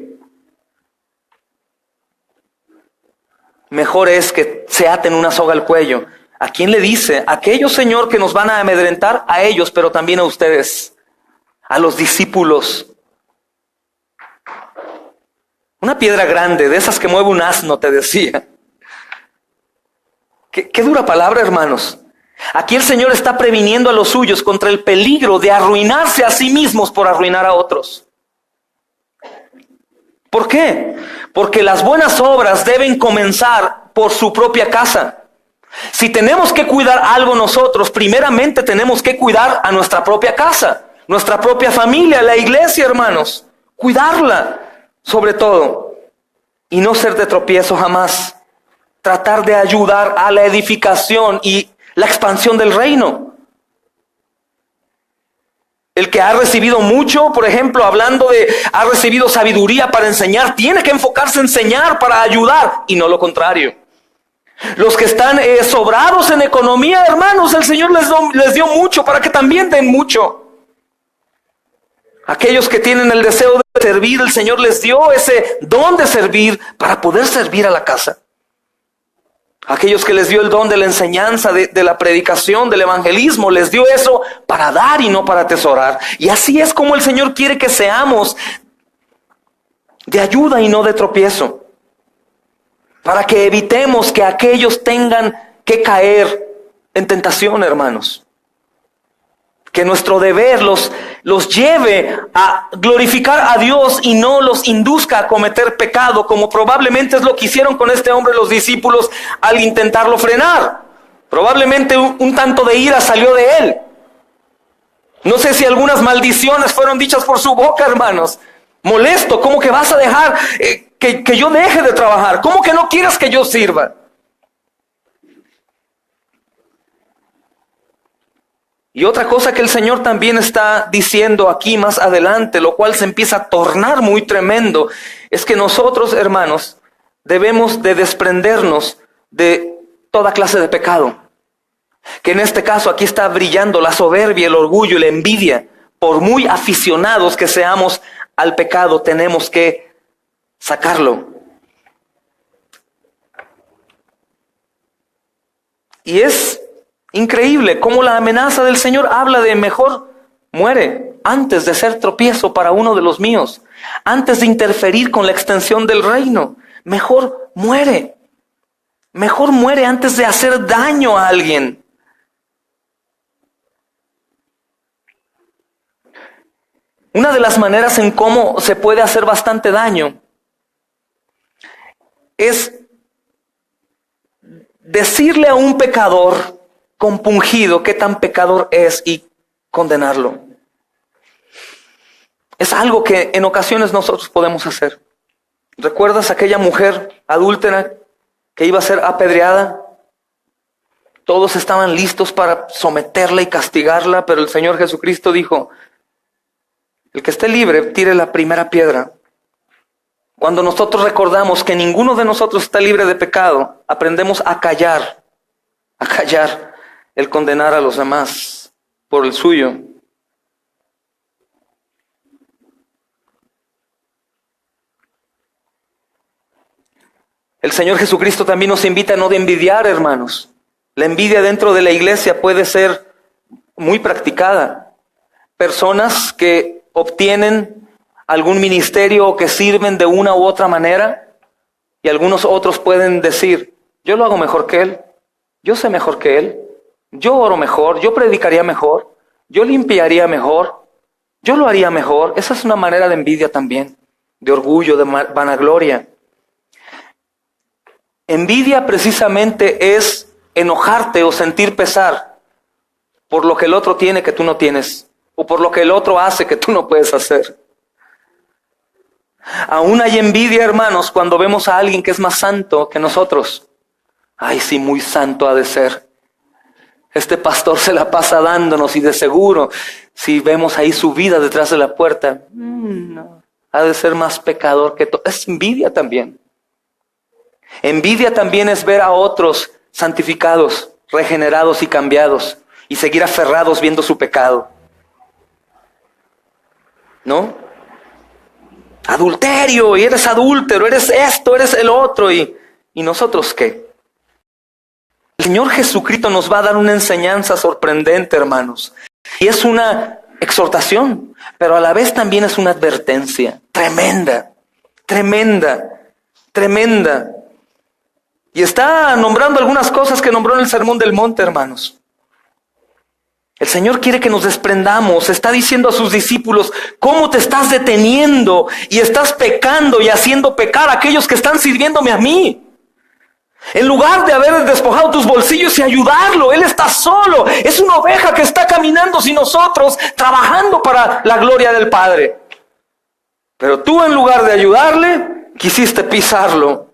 Mejor es que se aten una soga al cuello. ¿A quién le dice? A aquellos, Señor, que nos van a amedrentar, a ellos, pero también a ustedes, a los discípulos. Una piedra grande, de esas que mueve un asno, te decía. Qué dura palabra, hermanos. Aquí el Señor está previniendo a los suyos contra el peligro de arruinarse a sí mismos por arruinar a otros. ¿Por qué? Porque las buenas obras deben comenzar por su propia casa. Si tenemos que cuidar algo nosotros, primeramente tenemos que cuidar a nuestra propia casa, nuestra propia familia, la iglesia, hermanos. Cuidarla, sobre todo. Y no ser de tropiezo jamás. Tratar de ayudar a la edificación y la expansión del reino. El que ha recibido mucho, por ejemplo, ha recibido sabiduría para enseñar, tiene que enfocarse en enseñar para ayudar y no lo contrario. Los que están sobrados en economía, hermanos, el Señor les dio mucho para que también den mucho. Aquellos que tienen el deseo de servir, el Señor les dio ese don de servir para poder servir a la casa. Aquellos que les dio el don de la enseñanza, de la predicación, del evangelismo, les dio eso para dar y no para atesorar. Y así es como el Señor quiere que seamos de ayuda y no de tropiezo, para que evitemos que aquellos tengan que caer en tentación, hermanos. Que nuestro deber los lleve a glorificar a Dios y no los induzca a cometer pecado, como probablemente es lo que hicieron con este hombre los discípulos al intentarlo frenar. Probablemente un tanto de ira salió de él. No sé si algunas maldiciones fueron dichas por su boca, hermanos. Molesto, ¿cómo que vas a dejar que yo deje de trabajar? ¿Cómo que no quieres que yo sirva? Y otra cosa que el Señor también está diciendo aquí más adelante, lo cual se empieza a tornar muy tremendo, es que nosotros, hermanos, debemos de desprendernos de toda clase de pecado. Que en este caso aquí está brillando la soberbia, el orgullo y la envidia. Por muy aficionados que seamos al pecado, tenemos que sacarlo. Y es increíble cómo la amenaza del Señor habla de mejor muere antes de ser tropiezo para uno de los míos, antes de interferir con la extensión del reino. Mejor muere antes de hacer daño a alguien. Una de las maneras en cómo se puede hacer bastante daño es decirle a un pecador compungido qué tan pecador es y condenarlo. Es algo que en ocasiones nosotros podemos hacer. ¿Recuerdas aquella mujer adúltera que iba a ser apedreada? Todos estaban listos para someterla y castigarla, pero el Señor Jesucristo dijo: el que esté libre, tire la primera piedra. Cuando nosotros recordamos que ninguno de nosotros está libre de pecado, aprendemos a callar el condenar a los demás por el suyo. El Señor Jesucristo también nos invita a no de envidiar, hermanos. La envidia dentro de la iglesia puede ser muy practicada. Personas que obtienen algún ministerio o que sirven de una u otra manera, y algunos otros pueden decir: yo lo hago mejor que él, yo sé mejor que él, yo oro mejor, yo predicaría mejor, yo limpiaría mejor, yo lo haría mejor. Esa es una manera de envidia también, de orgullo, de vanagloria. Envidia precisamente es enojarte o sentir pesar por lo que el otro tiene que tú no tienes, o por lo que el otro hace que tú no puedes hacer. Aún hay envidia, hermanos, cuando vemos a alguien que es más santo que nosotros. Ay, sí, muy santo ha de ser. Este pastor se la pasa dándonos, y de seguro, si vemos ahí su vida detrás de la puerta, no, ha de ser más pecador que todo. Es envidia también. Envidia también es ver a otros santificados, regenerados y cambiados, y seguir aferrados viendo su pecado. ¿No? Adulterio, y eres adúltero, eres esto, eres el otro, y ¿nosotros qué? El Señor Jesucristo nos va a dar una enseñanza sorprendente, hermanos. Y es una exhortación, pero a la vez también es una advertencia tremenda, tremenda, tremenda. Y está nombrando algunas cosas que nombró en el Sermón del Monte, hermanos. El Señor quiere que nos desprendamos. Está diciendo a sus discípulos: ¿cómo te estás deteniendo y estás pecando y haciendo pecar a aquellos que están sirviéndome a mí? En lugar de haber despojado tus bolsillos y ayudarlo, Él está solo. Es una oveja que está caminando sin nosotros, trabajando para la gloria del Padre. Pero tú, en lugar de ayudarle, quisiste pisarlo.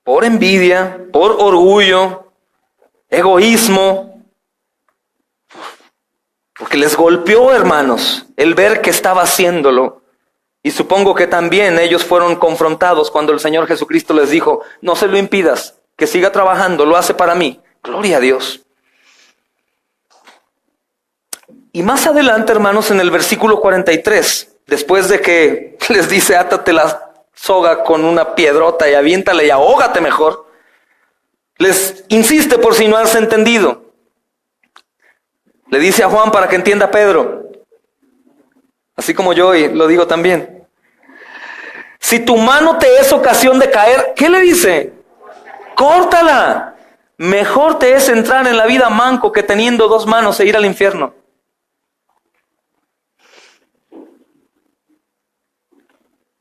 Por envidia, por orgullo, egoísmo. Porque les golpeó, hermanos, el ver que estaba haciéndolo. Y supongo que también ellos fueron confrontados cuando el Señor Jesucristo les dijo: no se lo impidas, que siga trabajando, lo hace para mí. Gloria a Dios. Y más adelante, hermanos, en el versículo 43, después de que les dice: átate la soga con una piedrota y aviéntala y ahógate mejor, les insiste, por si no has entendido. Le dice a Juan para que entienda Pedro: Así como yo hoy lo digo también. Si tu mano te es ocasión de caer, ¿qué le dice? Córtala. Mejor te es entrar en la vida manco que teniendo dos manos e ir al infierno.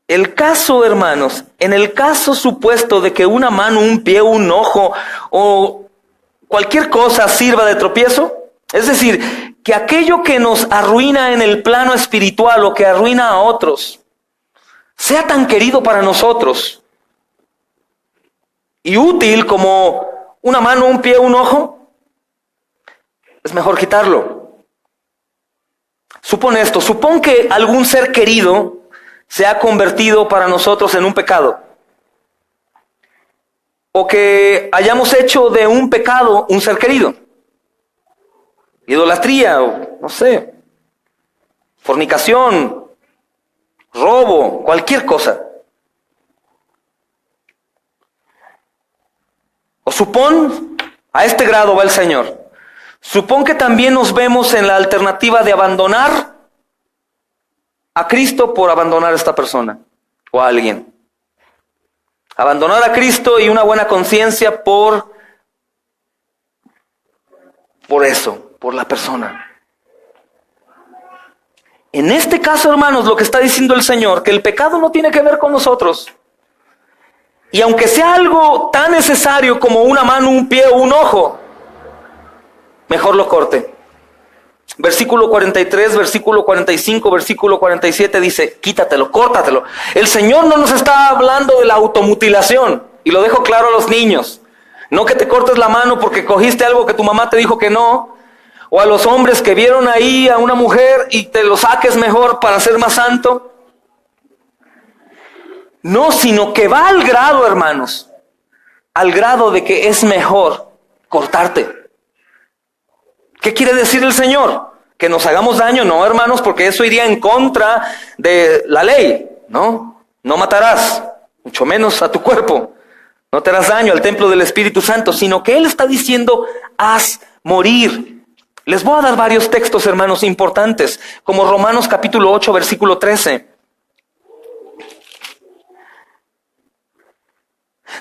El caso, hermanos, en el caso supuesto de que una mano, un pie, un ojo o cualquier cosa sirva de tropiezo, es decir, que aquello que nos arruina en el plano espiritual o que arruina a otros, sea tan querido para nosotros y útil como una mano, un pie, un ojo, es mejor quitarlo. Supón esto, supón que algún ser querido se ha convertido para nosotros en un pecado. O que hayamos hecho de un pecado un ser querido. Idolatría, o no sé, fornicación, robo, cualquier cosa. O supón, a este grado va el Señor, supón que también nos vemos en la alternativa de abandonar a Cristo por abandonar a esta persona o a alguien. Abandonar a Cristo y una buena conciencia por eso, por la persona. En este caso, hermanos, lo que está diciendo el Señor, que el pecado no tiene que ver con nosotros. Y aunque sea algo tan necesario como una mano, un pie o un ojo, mejor lo corte. Versículo 43, versículo 45, versículo 47 dice, quítatelo, córtatelo. El Señor no nos está hablando de la automutilación, y lo dejo claro a los niños. No que te cortes la mano porque cogiste algo que tu mamá te dijo que no, o a los hombres que vieron ahí a una mujer y te lo saques mejor para ser más santo. No, sino que va al grado, hermanos, al grado de que es mejor cortarte. ¿Qué quiere decir el Señor? Que nos hagamos daño, no, hermanos, porque eso iría en contra de la ley, ¿no? No matarás, mucho menos a tu cuerpo. No te harás daño al templo del Espíritu Santo, sino que Él está diciendo, haz morir. Les voy a dar varios textos, hermanos, importantes, como Romanos capítulo 8, versículo 13.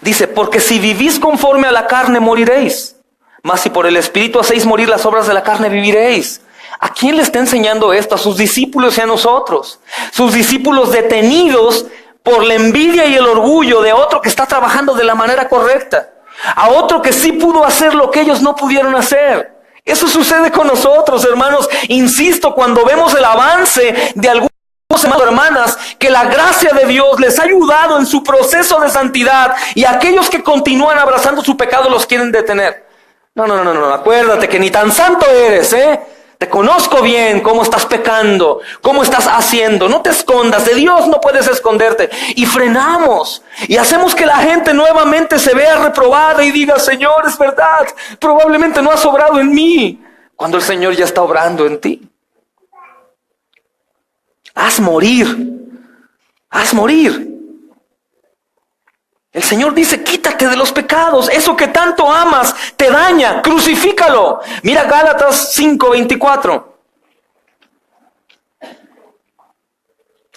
Dice, porque si vivís conforme a la carne, moriréis. Mas si por el Espíritu hacéis morir las obras de la carne, viviréis. ¿A quién le está enseñando esto? A sus discípulos y a nosotros. Sus discípulos detenidos por la envidia y el orgullo de otro que está trabajando de la manera correcta. A otro que sí pudo hacer lo que ellos no pudieron hacer. Eso sucede con nosotros, hermanos. Insisto, cuando vemos el avance de algunos hermanas, que la gracia de Dios les ha ayudado en su proceso de santidad y aquellos que continúan abrazando su pecado los quieren detener. No, acuérdate que ni tan santo eres, Te conozco bien cómo estás pecando, cómo estás haciendo. No te escondas, de Dios no puedes esconderte. Y frenamos y hacemos que la gente nuevamente se vea reprobada y diga, Señor, es verdad, probablemente no has obrado en mí, cuando el Señor ya está obrando en ti. Haz morir, haz morir. El Señor dice, quítate de los pecados, eso que tanto amas te daña, crucifícalo. Mira Gálatas 5:24.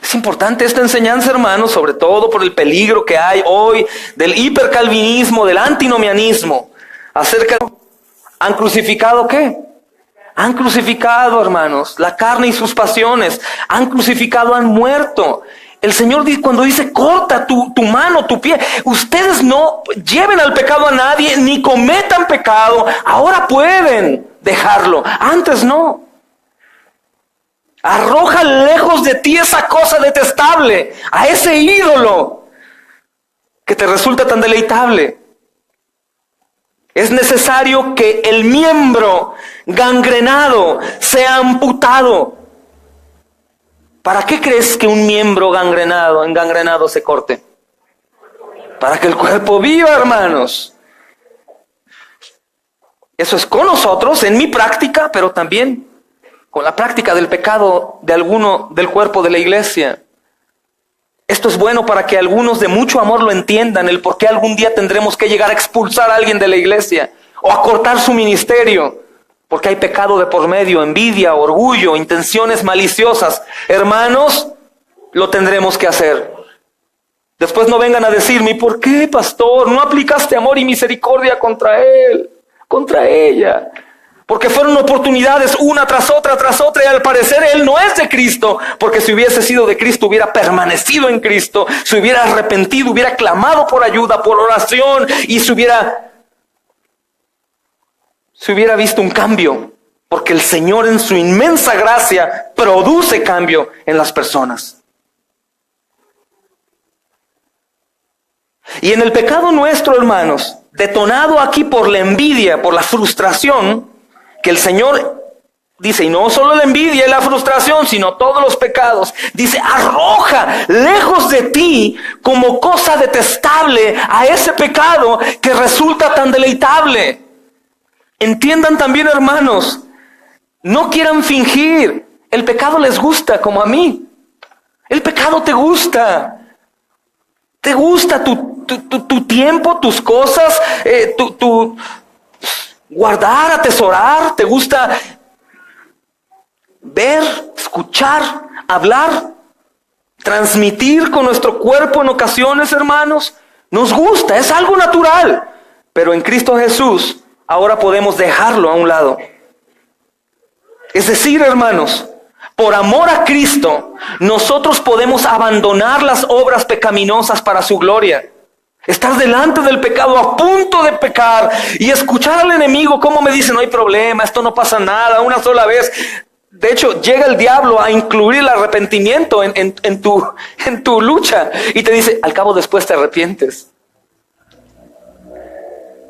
Es importante esta enseñanza, hermanos, sobre todo por el peligro que hay hoy del hipercalvinismo, del antinomianismo. Acerca de... ¿Han crucificado qué? Han crucificado, hermanos, la carne y sus pasiones. Han crucificado, han muerto. El Señor cuando dice, corta tu mano, tu pie. Ustedes no lleven al pecado a nadie, ni cometan pecado. Ahora pueden dejarlo. Antes no. Arroja lejos de ti esa cosa detestable, a ese ídolo que te resulta tan deleitable. Es necesario que el miembro gangrenado sea amputado. ¿Para qué crees que un miembro engangrenado se corte? Para que el cuerpo viva, hermanos. Eso es con nosotros, en mi práctica, pero también con la práctica del pecado de alguno del cuerpo de la iglesia. Esto es bueno para que algunos de mucho amor lo entiendan, el por qué algún día tendremos que llegar a expulsar a alguien de la iglesia o a cortar su ministerio. porque hay pecado de por medio, envidia, orgullo, intenciones maliciosas. Hermanos, lo tendremos que hacer. Después no vengan a decirme, ¿por qué, pastor? ¿No aplicaste amor y misericordia contra él, contra ella? Porque fueron oportunidades una tras otra, y al parecer él no es de Cristo, porque si hubiese sido de Cristo hubiera permanecido en Cristo, se hubiera arrepentido, hubiera clamado por ayuda, por oración, y se hubiera visto un cambio, porque el Señor en su inmensa gracia produce cambio en las personas. Y en el pecado nuestro, hermanos, detonado aquí por la envidia, por la frustración, que el Señor dice, y no solo la envidia y la frustración, sino todos los pecados, dice, arroja lejos de ti como cosa detestable a ese pecado que resulta tan deleitable. Entiendan también, hermanos, no quieran fingir, el pecado les gusta como a mí. El pecado te gusta. Te gusta tu tiempo, tus cosas, tu guardar, atesorar. Te gusta ver, escuchar, hablar, transmitir con nuestro cuerpo en ocasiones, hermanos. Nos gusta, es algo natural. Pero en Cristo Jesús ahora podemos dejarlo a un lado. Es decir, hermanos, por amor a Cristo, nosotros podemos abandonar las obras pecaminosas para su gloria. Estar delante del pecado, a punto de pecar, y escuchar al enemigo como me dice, no hay problema, esto no pasa nada, una sola vez. De hecho, llega el diablo a incluir el arrepentimiento en tu lucha, y te dice, al cabo después te arrepientes.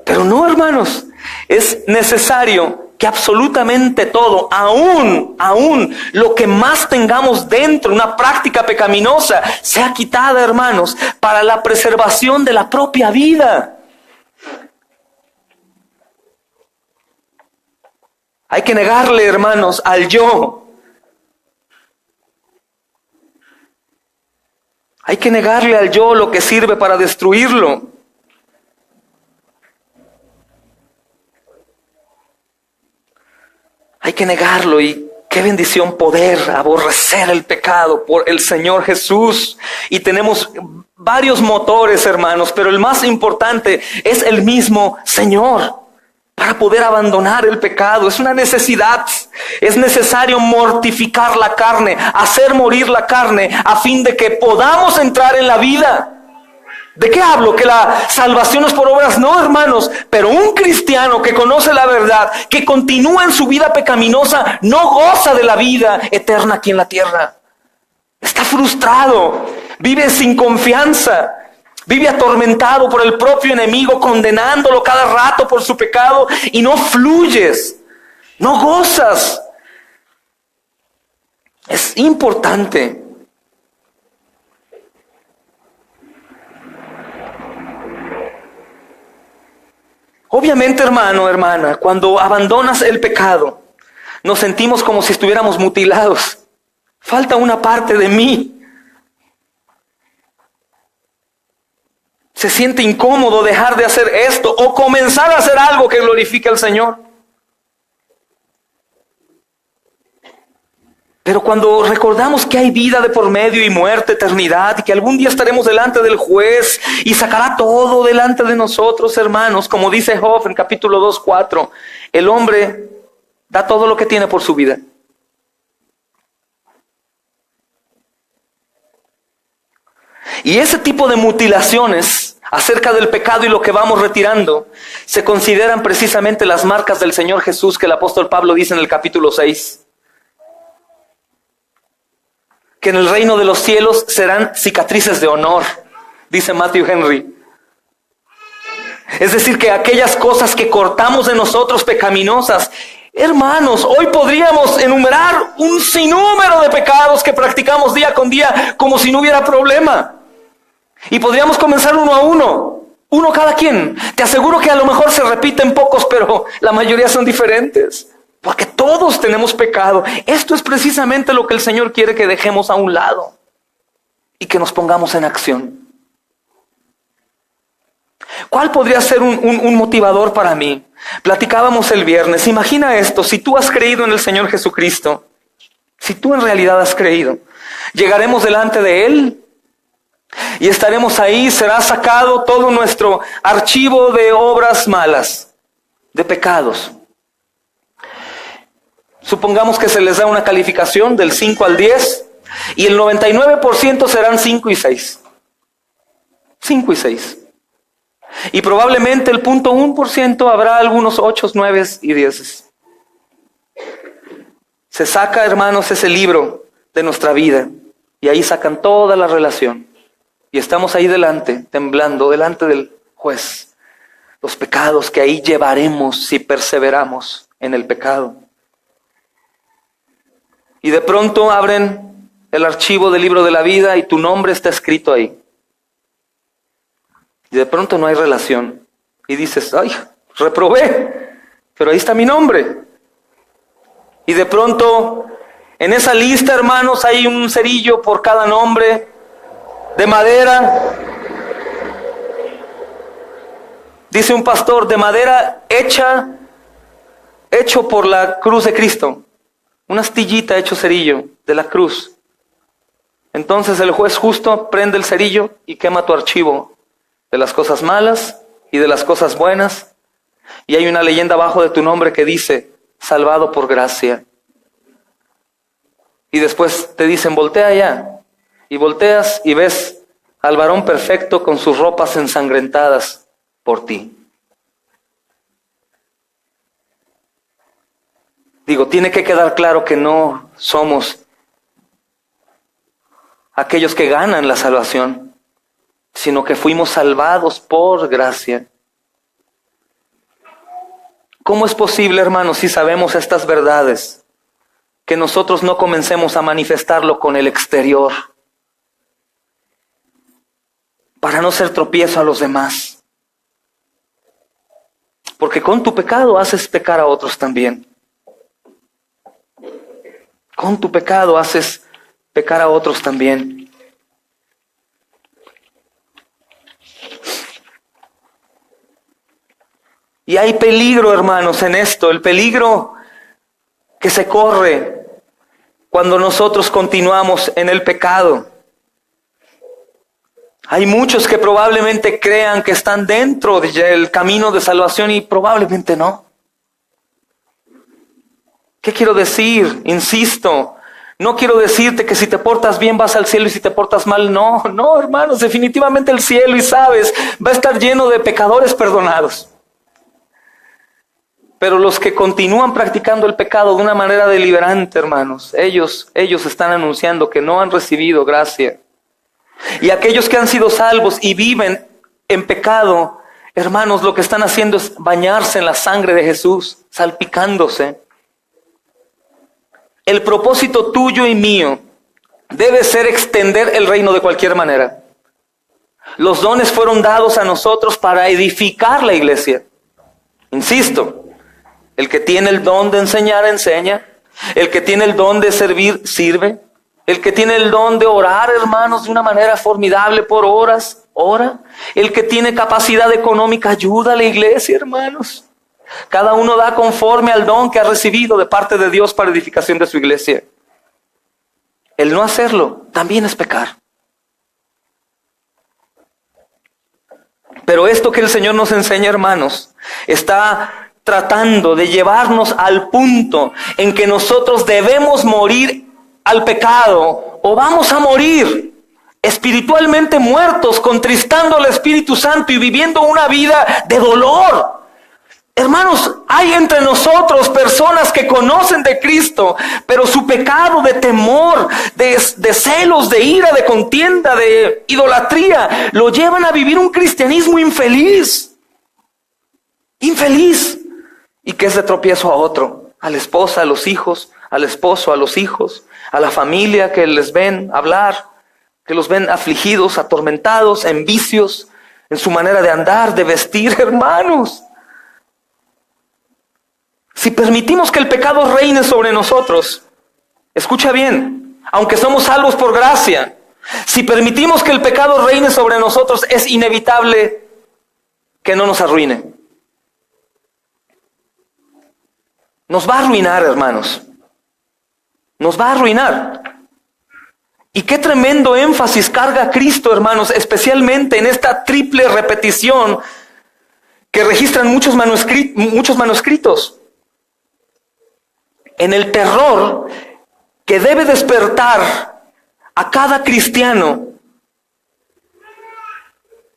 Pero no, hermanos, es necesario que absolutamente todo, aún lo que más tengamos dentro, una práctica pecaminosa, sea quitada, hermanos, para la preservación de la propia vida. Hay que negarle, hermanos, al yo. Hay que negarle al yo lo que sirve para destruirlo. Hay que negarlo, y qué bendición poder aborrecer el pecado por el Señor Jesús. Y tenemos varios motores, hermanos, pero el más importante es el mismo Señor para poder abandonar el pecado. Es una necesidad. Es necesario mortificar la carne, hacer morir la carne a fin de que podamos entrar en la vida. ¿De qué hablo? Que la salvación es por obras, no, hermanos, pero un cristiano que conoce la verdad, que continúa en su vida pecaminosa, no goza de la vida eterna aquí en la tierra. Está frustrado, vive sin confianza, vive atormentado por el propio enemigo, condenándolo cada rato por su pecado, y no fluyes, no gozas. Es importante. Obviamente, hermano, hermana, cuando abandonas el pecado, nos sentimos como si estuviéramos mutilados. Falta una parte de mí. Se siente incómodo dejar de hacer esto o comenzar a hacer algo que glorifique al Señor. Pero cuando recordamos que hay vida de por medio y muerte, eternidad, y que algún día estaremos delante del juez y sacará todo delante de nosotros, hermanos, como dice Job en capítulo 2:4, el hombre da todo lo que tiene por su vida. Y ese tipo de mutilaciones acerca del pecado y lo que vamos retirando se consideran precisamente las marcas del Señor Jesús, que el apóstol Pablo dice en el capítulo 6. Que en el reino de los cielos serán cicatrices de honor, dice Matthew Henry. Es decir, que aquellas cosas que cortamos de nosotros pecaminosas, hermanos, hoy podríamos enumerar un sinnúmero de pecados que practicamos día con día como si no hubiera problema. Y podríamos comenzar uno a uno cada quien. Te aseguro que a lo mejor se repiten pocos, pero la mayoría son diferentes. Porque todos tenemos pecado. Esto es precisamente lo que el Señor quiere que dejemos a un lado y que nos pongamos en acción. ¿Cuál podría ser un motivador para mí? Platicábamos el viernes. Imagina esto, si tú has creído en el Señor Jesucristo, si tú en realidad has creído, llegaremos delante de Él y estaremos ahí, será sacado todo nuestro archivo de obras malas, de pecados. Supongamos que se les da una calificación del 5 al 10 y el 99% serán 5 y 6. 5 y 6. Y probablemente el 0.1% habrá algunos 8, 9 y 10. Se saca, hermanos, ese libro de nuestra vida y ahí sacan toda la relación. Y estamos ahí delante, temblando, delante del juez. Los pecados que ahí llevaremos si perseveramos en el pecado. Y de pronto abren el archivo del libro de la vida y tu nombre está escrito ahí. Y de pronto no hay relación. Y dices, ay, reprobé, pero ahí está mi nombre. Y de pronto, en esa lista, hermanos, hay un cerillo por cada nombre, de madera. Dice un pastor, de madera hecho por la cruz de Cristo. Una astillita hecho cerillo de la cruz. Entonces el juez justo prende el cerillo y quema tu archivo de las cosas malas y de las cosas buenas. Y hay una leyenda abajo de tu nombre que dice, salvado por gracia. Y después te dicen, voltea allá. Y volteas y ves al varón perfecto con sus ropas ensangrentadas por ti. Digo, tiene que quedar claro que no somos aquellos que ganan la salvación, sino que fuimos salvados por gracia. ¿Cómo es posible, hermanos, si sabemos estas verdades, que nosotros no comencemos a manifestarlo con el exterior, para no ser tropiezo a los demás? Porque con tu pecado haces pecar a otros también. Con tu pecado haces pecar a otros también. Y hay peligro, hermanos, en esto. El peligro que se corre cuando nosotros continuamos en el pecado. Hay muchos que probablemente crean que están dentro del camino de salvación y probablemente no. ¿Qué quiero decir? Insisto, no quiero decirte que si te portas bien vas al cielo y si te portas mal, no, hermanos, definitivamente el cielo, y sabes, va a estar lleno de pecadores perdonados. Pero los que continúan practicando el pecado de una manera deliberante, hermanos, ellos están anunciando que no han recibido gracia. Y aquellos que han sido salvos y viven en pecado, hermanos, lo que están haciendo es bañarse en la sangre de Jesús, salpicándose. El propósito tuyo y mío debe ser extender el reino de cualquier manera. Los dones fueron dados a nosotros para edificar la iglesia. Insisto, el que tiene el don de enseñar, enseña. El que tiene el don de servir, sirve. El que tiene el don de orar, hermanos, de una manera formidable por horas, ora. El que tiene capacidad económica, ayuda a la iglesia, hermanos. Cada uno da conforme al don que ha recibido de parte de Dios para edificación de su iglesia. El no hacerlo también es pecar. Pero esto que el Señor nos enseña, hermanos, está tratando de llevarnos al punto en que nosotros debemos morir al pecado o vamos a morir espiritualmente muertos, contristando al Espíritu Santo y viviendo una vida de dolor. Hermanos, hay entre nosotros personas que conocen de Cristo, pero su pecado de temor, de celos, de ira, de contienda, de idolatría, lo llevan a vivir un cristianismo infeliz. Infeliz. ¿Y qué es de tropiezo a otro? A la esposa, a los hijos, al esposo, a los hijos, a la familia que les ven hablar, que los ven afligidos, atormentados, en vicios, en su manera de andar, de vestir, hermanos. Si permitimos que el pecado reine sobre nosotros, escucha bien, aunque somos salvos por gracia, si permitimos que el pecado reine sobre nosotros, es inevitable que no nos arruine. Nos va a arruinar, hermanos. Nos va a arruinar. Y qué tremendo énfasis carga Cristo, hermanos, especialmente en esta triple repetición que registran muchos manuscritos. En el terror que debe despertar a cada cristiano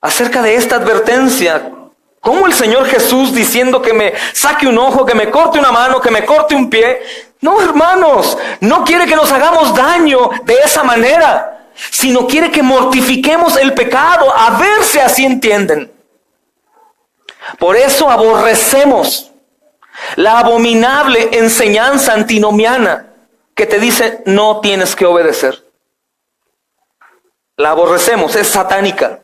acerca de esta advertencia. ¿Cómo el Señor Jesús diciendo que me saque un ojo, que me corte una mano, que me corte un pie? No, hermanos, no quiere que nos hagamos daño de esa manera, sino quiere que mortifiquemos el pecado, a ver si así entienden. Por eso aborrecemos la abominable enseñanza antinomiana que te dice no tienes que obedecer. La aborrecemos, es satánica.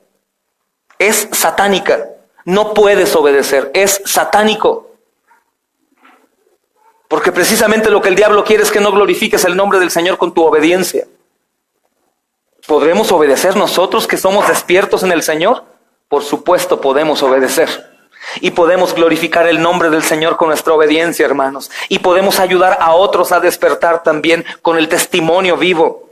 Es satánica. No puedes obedecer, es satánico. Porque precisamente lo que el diablo quiere es que no glorifiques el nombre del Señor con tu obediencia. ¿Podremos obedecer nosotros que somos despiertos en el Señor? Por supuesto podemos obedecer. Y podemos glorificar el nombre del Señor con nuestra obediencia, hermanos. Y podemos ayudar a otros a despertar también con el testimonio vivo.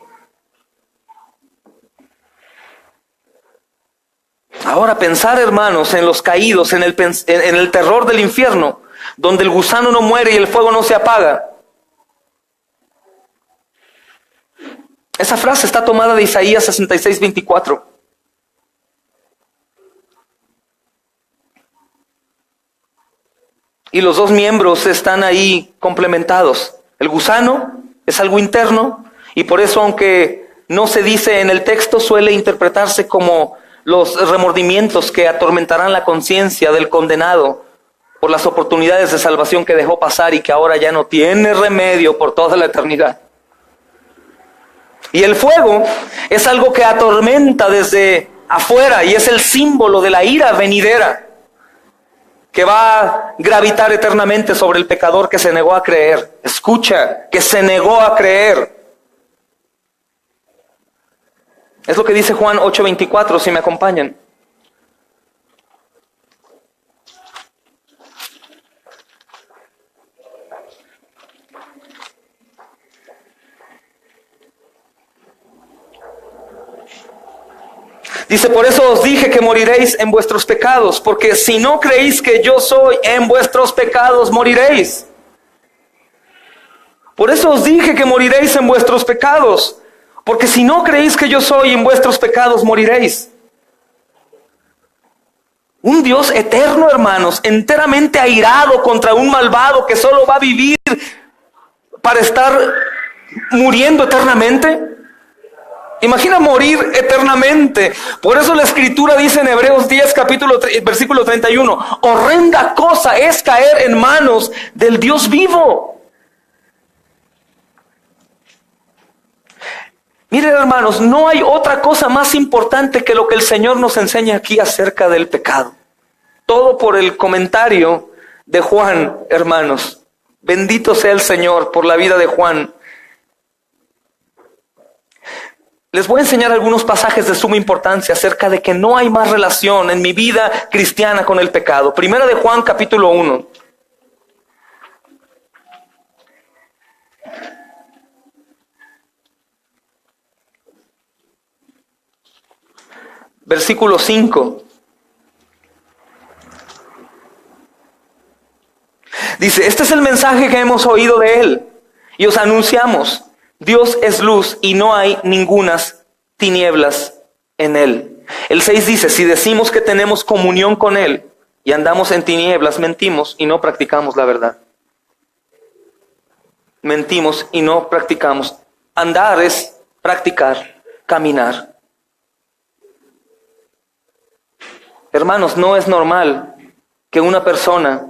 Ahora pensar, hermanos, en los caídos, en el terror del infierno, donde el gusano no muere y el fuego no se apaga. Esa frase está tomada de Isaías 66:24. Y los dos miembros están ahí complementados. El gusano es algo interno y por eso, aunque no se dice en el texto, suele interpretarse como los remordimientos que atormentarán la conciencia del condenado por las oportunidades de salvación que dejó pasar y que ahora ya no tiene remedio por toda la eternidad. Y el fuego es algo que atormenta desde afuera y es el símbolo de la ira venidera que va a gravitar eternamente sobre el pecador que se negó a creer. Escucha, que se negó a creer. Es lo que dice Juan 8:24, si me acompañan. Dice, por eso os dije que moriréis en vuestros pecados, porque si no creéis que yo soy, en vuestros pecados moriréis. Por eso os dije que moriréis en vuestros pecados, porque si no creéis que yo soy, en vuestros pecados moriréis. Un Dios eterno, hermanos, enteramente airado contra un malvado que solo va a vivir para estar muriendo eternamente. Imagina morir eternamente. Por eso la Escritura dice en Hebreos 10, versículo 31, horrenda cosa es caer en manos del Dios vivo. Miren, hermanos, no hay otra cosa más importante que lo que el Señor nos enseña aquí acerca del pecado. Todo por el comentario de Juan, hermanos. Bendito sea el Señor por la vida de Juan. Les voy a enseñar algunos pasajes de suma importancia acerca de que no hay más relación en mi vida cristiana con el pecado. Primera de Juan, capítulo 1. Versículo 5. Dice, este es el mensaje que hemos oído de Él y os anunciamos. Dios es luz y no hay ningunas tinieblas en Él. El 6 dice, si decimos que tenemos comunión con Él y andamos en tinieblas, mentimos y no practicamos la verdad. Mentimos y no practicamos. Andar es practicar, caminar. Hermanos, no es normal que una persona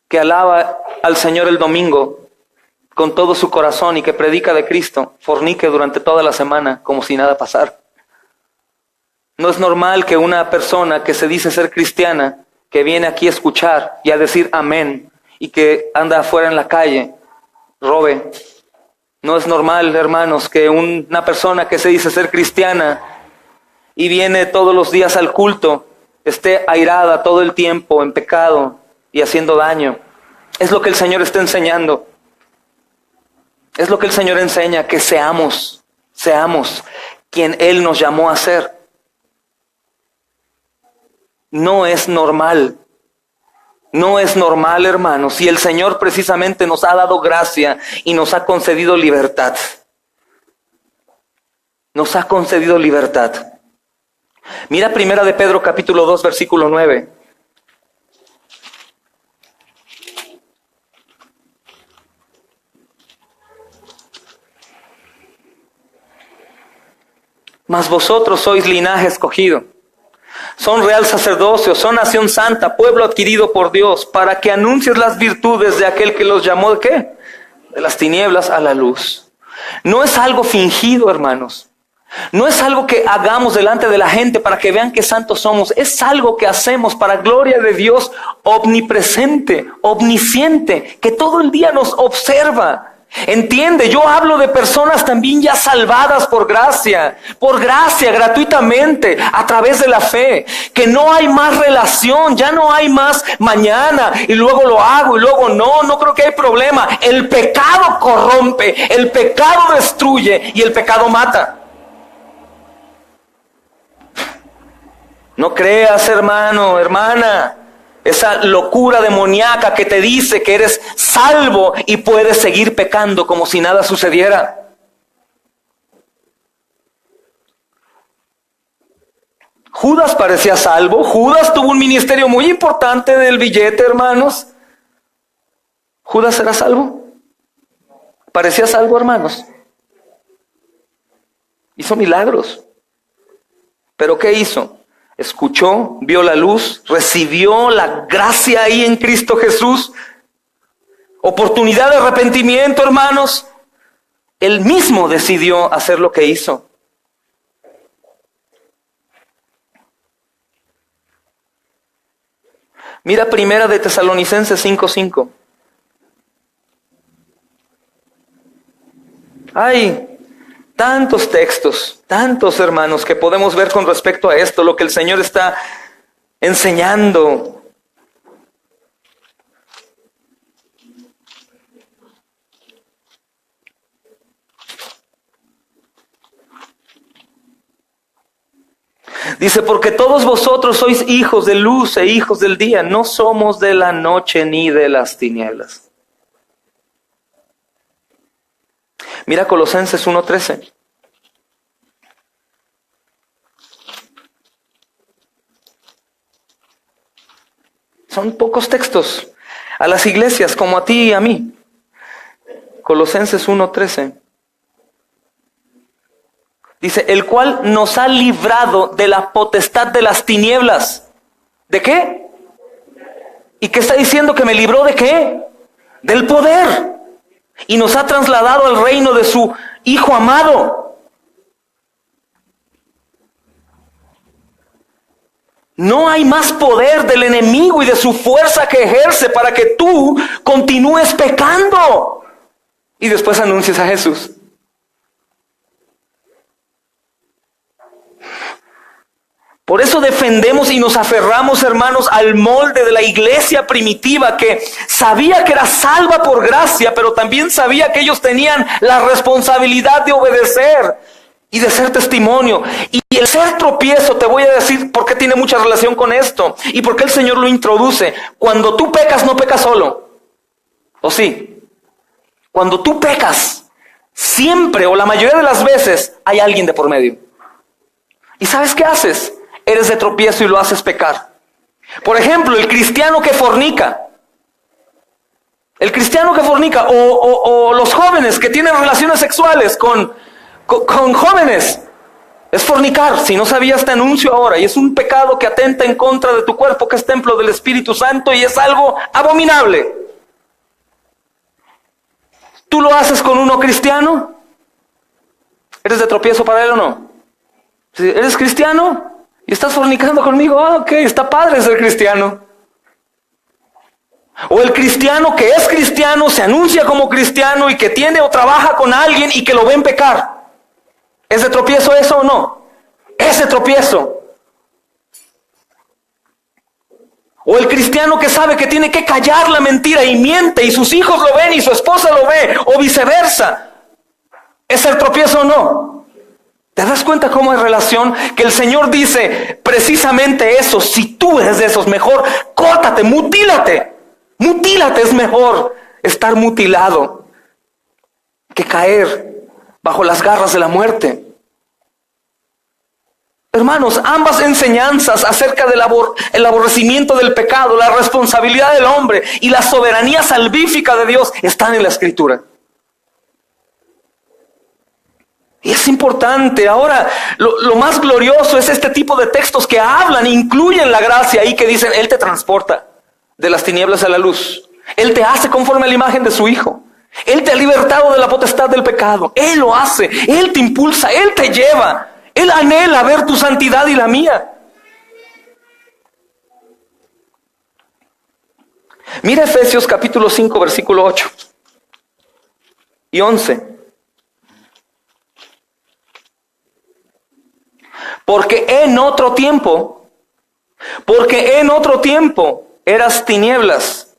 que alaba al Señor el domingo con todo su corazón y que predica de Cristo, fornique durante toda la semana como si nada pasara. No es normal que una persona que se dice ser cristiana, que viene aquí a escuchar y a decir amén, y que anda afuera en la calle, robe. No es normal, hermanos, que una persona que se dice ser cristiana y viene todos los días al culto, esté airada todo el tiempo en pecado y haciendo daño. Es lo que el Señor está enseñando. Es lo que el Señor enseña, que seamos quien Él nos llamó a ser. No es normal. No es normal, hermanos. Y el Señor precisamente nos ha dado gracia y nos ha concedido libertad. Nos ha concedido libertad. Mira 1 de Pedro capítulo 2, versículo 9. Mas vosotros sois linaje escogido, son real sacerdocio, son nación santa, pueblo adquirido por Dios, para que anuncies las virtudes de aquel que los llamó, ¿de qué? De las tinieblas a la luz. No es algo fingido, hermanos. No es algo que hagamos delante de la gente para que vean qué santos somos. Es algo que hacemos para gloria de Dios omnipresente, omnisciente, que todo el día nos observa. Entiende, yo hablo de personas también ya salvadas por gracia, gratuitamente, a través de la fe, que no hay más relación, ya no hay más mañana y luego lo hago y luego no creo que hay problema. El pecado corrompe, el pecado destruye y el pecado mata. No creas, hermano, hermana, esa locura demoníaca que te dice que eres salvo y puedes seguir pecando como si nada sucediera. Judas parecía salvo. Judas tuvo un ministerio muy importante del billete, hermanos. ¿Judas era salvo? Parecía salvo, hermanos. Hizo milagros. ¿Pero qué hizo? Escuchó, vio la luz, recibió la gracia ahí en Cristo Jesús. Oportunidad de arrepentimiento, hermanos. Él mismo decidió hacer lo que hizo. Mira 1 de Tesalonicenses 5:5. Ay, tantos textos, tantos hermanos que podemos ver con respecto a esto, lo que el Señor está enseñando. Dice, porque todos vosotros sois hijos de luz e hijos del día, no somos de la noche ni de las tinieblas. Mira Colosenses 1:13. Son pocos textos a las iglesias como a ti y a mí. Colosenses 1:13. Dice, el cual nos ha librado de la potestad de las tinieblas. ¿De qué? ¿Y qué está diciendo? ¿Que me libró de qué? Del poder. Y nos ha trasladado al reino de su Hijo amado. No hay más poder del enemigo y de su fuerza que ejerce para que tú continúes pecando y después anuncies a Jesús. Por eso defendemos y nos aferramos, hermanos, al molde de la iglesia primitiva que sabía que era salva por gracia, pero también sabía que ellos tenían la responsabilidad de obedecer y de ser testimonio. Y el ser tropiezo, te voy a decir por qué tiene mucha relación con esto y por qué el Señor lo introduce. Cuando tú pecas, no pecas solo. ¿O sí? Cuando tú pecas, siempre o la mayoría de las veces hay alguien de por medio. ¿Y sabes qué haces? Eres de tropiezo y lo haces pecar. Por ejemplo, el cristiano que fornica. El cristiano que fornica o los jóvenes que tienen relaciones sexuales con jóvenes. Es fornicar. Si no sabías, te anuncio ahora. Y es un pecado que atenta en contra de tu cuerpo, que es templo del Espíritu Santo, y es algo abominable. ¿Tú lo haces con uno cristiano? ¿Eres de tropiezo para él o no? ¿Eres cristiano? ¿Y estás fornicando conmigo? Ah, ok, está padre ser cristiano. O el cristiano que es cristiano, se anuncia como cristiano y que tiene o trabaja con alguien y que lo ven pecar. ¿Es de tropiezo eso o no? Es de tropiezo. O el cristiano que sabe que tiene que callar la mentira y miente y sus hijos lo ven y su esposa lo ve, o viceversa. ¿Es el tropiezo o no? ¿Te das cuenta cómo hay relación? Que el Señor dice precisamente eso. Si tú eres de esos, mejor córtate, mutílate. Mutílate, es mejor estar mutilado que caer bajo las garras de la muerte. Hermanos, ambas enseñanzas acerca del aborrecimiento del pecado, la responsabilidad del hombre y la soberanía salvífica de Dios están en la Escritura. Y es importante. Ahora, lo más glorioso es este tipo de textos que hablan, incluyen la gracia ahí, que dicen, Él te transporta de las tinieblas a la luz. Él te hace conforme a la imagen de su Hijo. Él te ha libertado de la potestad del pecado. Él lo hace, Él te impulsa, Él te lleva. Él anhela ver tu santidad y la mía. Mira Efesios capítulo 5, versículo 8 y 11. Porque en otro tiempo eras tinieblas,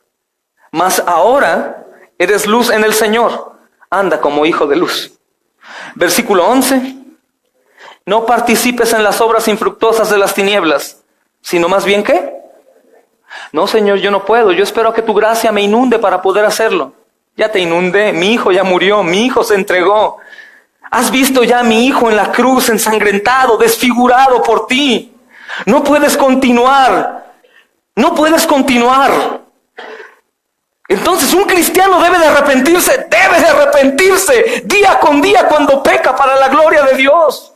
mas ahora eres luz en el Señor. Anda como hijo de luz. Versículo 11. No participes en las obras infructuosas de las tinieblas, sino más bien ¿qué? No, Señor, yo no puedo. Yo espero que tu gracia me inunde para poder hacerlo. Ya te inundé. Mi hijo ya murió. Mi hijo se entregó. Has visto ya a mi hijo en la cruz, ensangrentado, desfigurado por ti. No puedes continuar. No puedes continuar. Entonces un cristiano debe de arrepentirse día con día cuando peca para la gloria de Dios.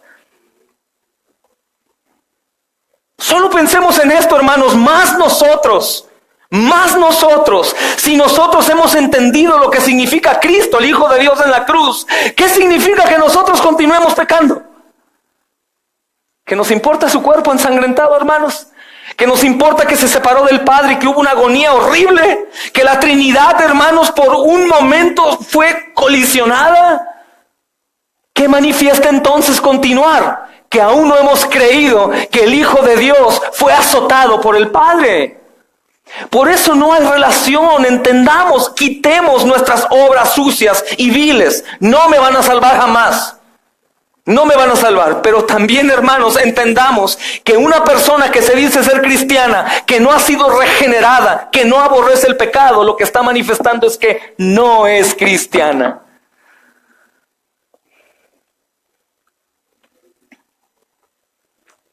Solo pensemos en esto, hermanos, más nosotros, si nosotros hemos entendido lo que significa Cristo, el Hijo de Dios en la cruz, ¿qué significa que nosotros continuemos pecando? ¿Que nos importa su cuerpo ensangrentado, hermanos? ¿Que nos importa que se separó del Padre y que hubo una agonía horrible? ¿Que la Trinidad, hermanos, por un momento fue colisionada? ¿Qué manifiesta entonces continuar? Que aún no hemos creído que el Hijo de Dios fue azotado por el Padre. Por eso no hay relación. Entendamos, quitemos nuestras obras sucias y viles. No me van a salvar jamás. No me van a salvar. Pero también, hermanos, entendamos que una persona que se dice ser cristiana, que no ha sido regenerada, que no aborrece el pecado, lo que está manifestando es que no es cristiana.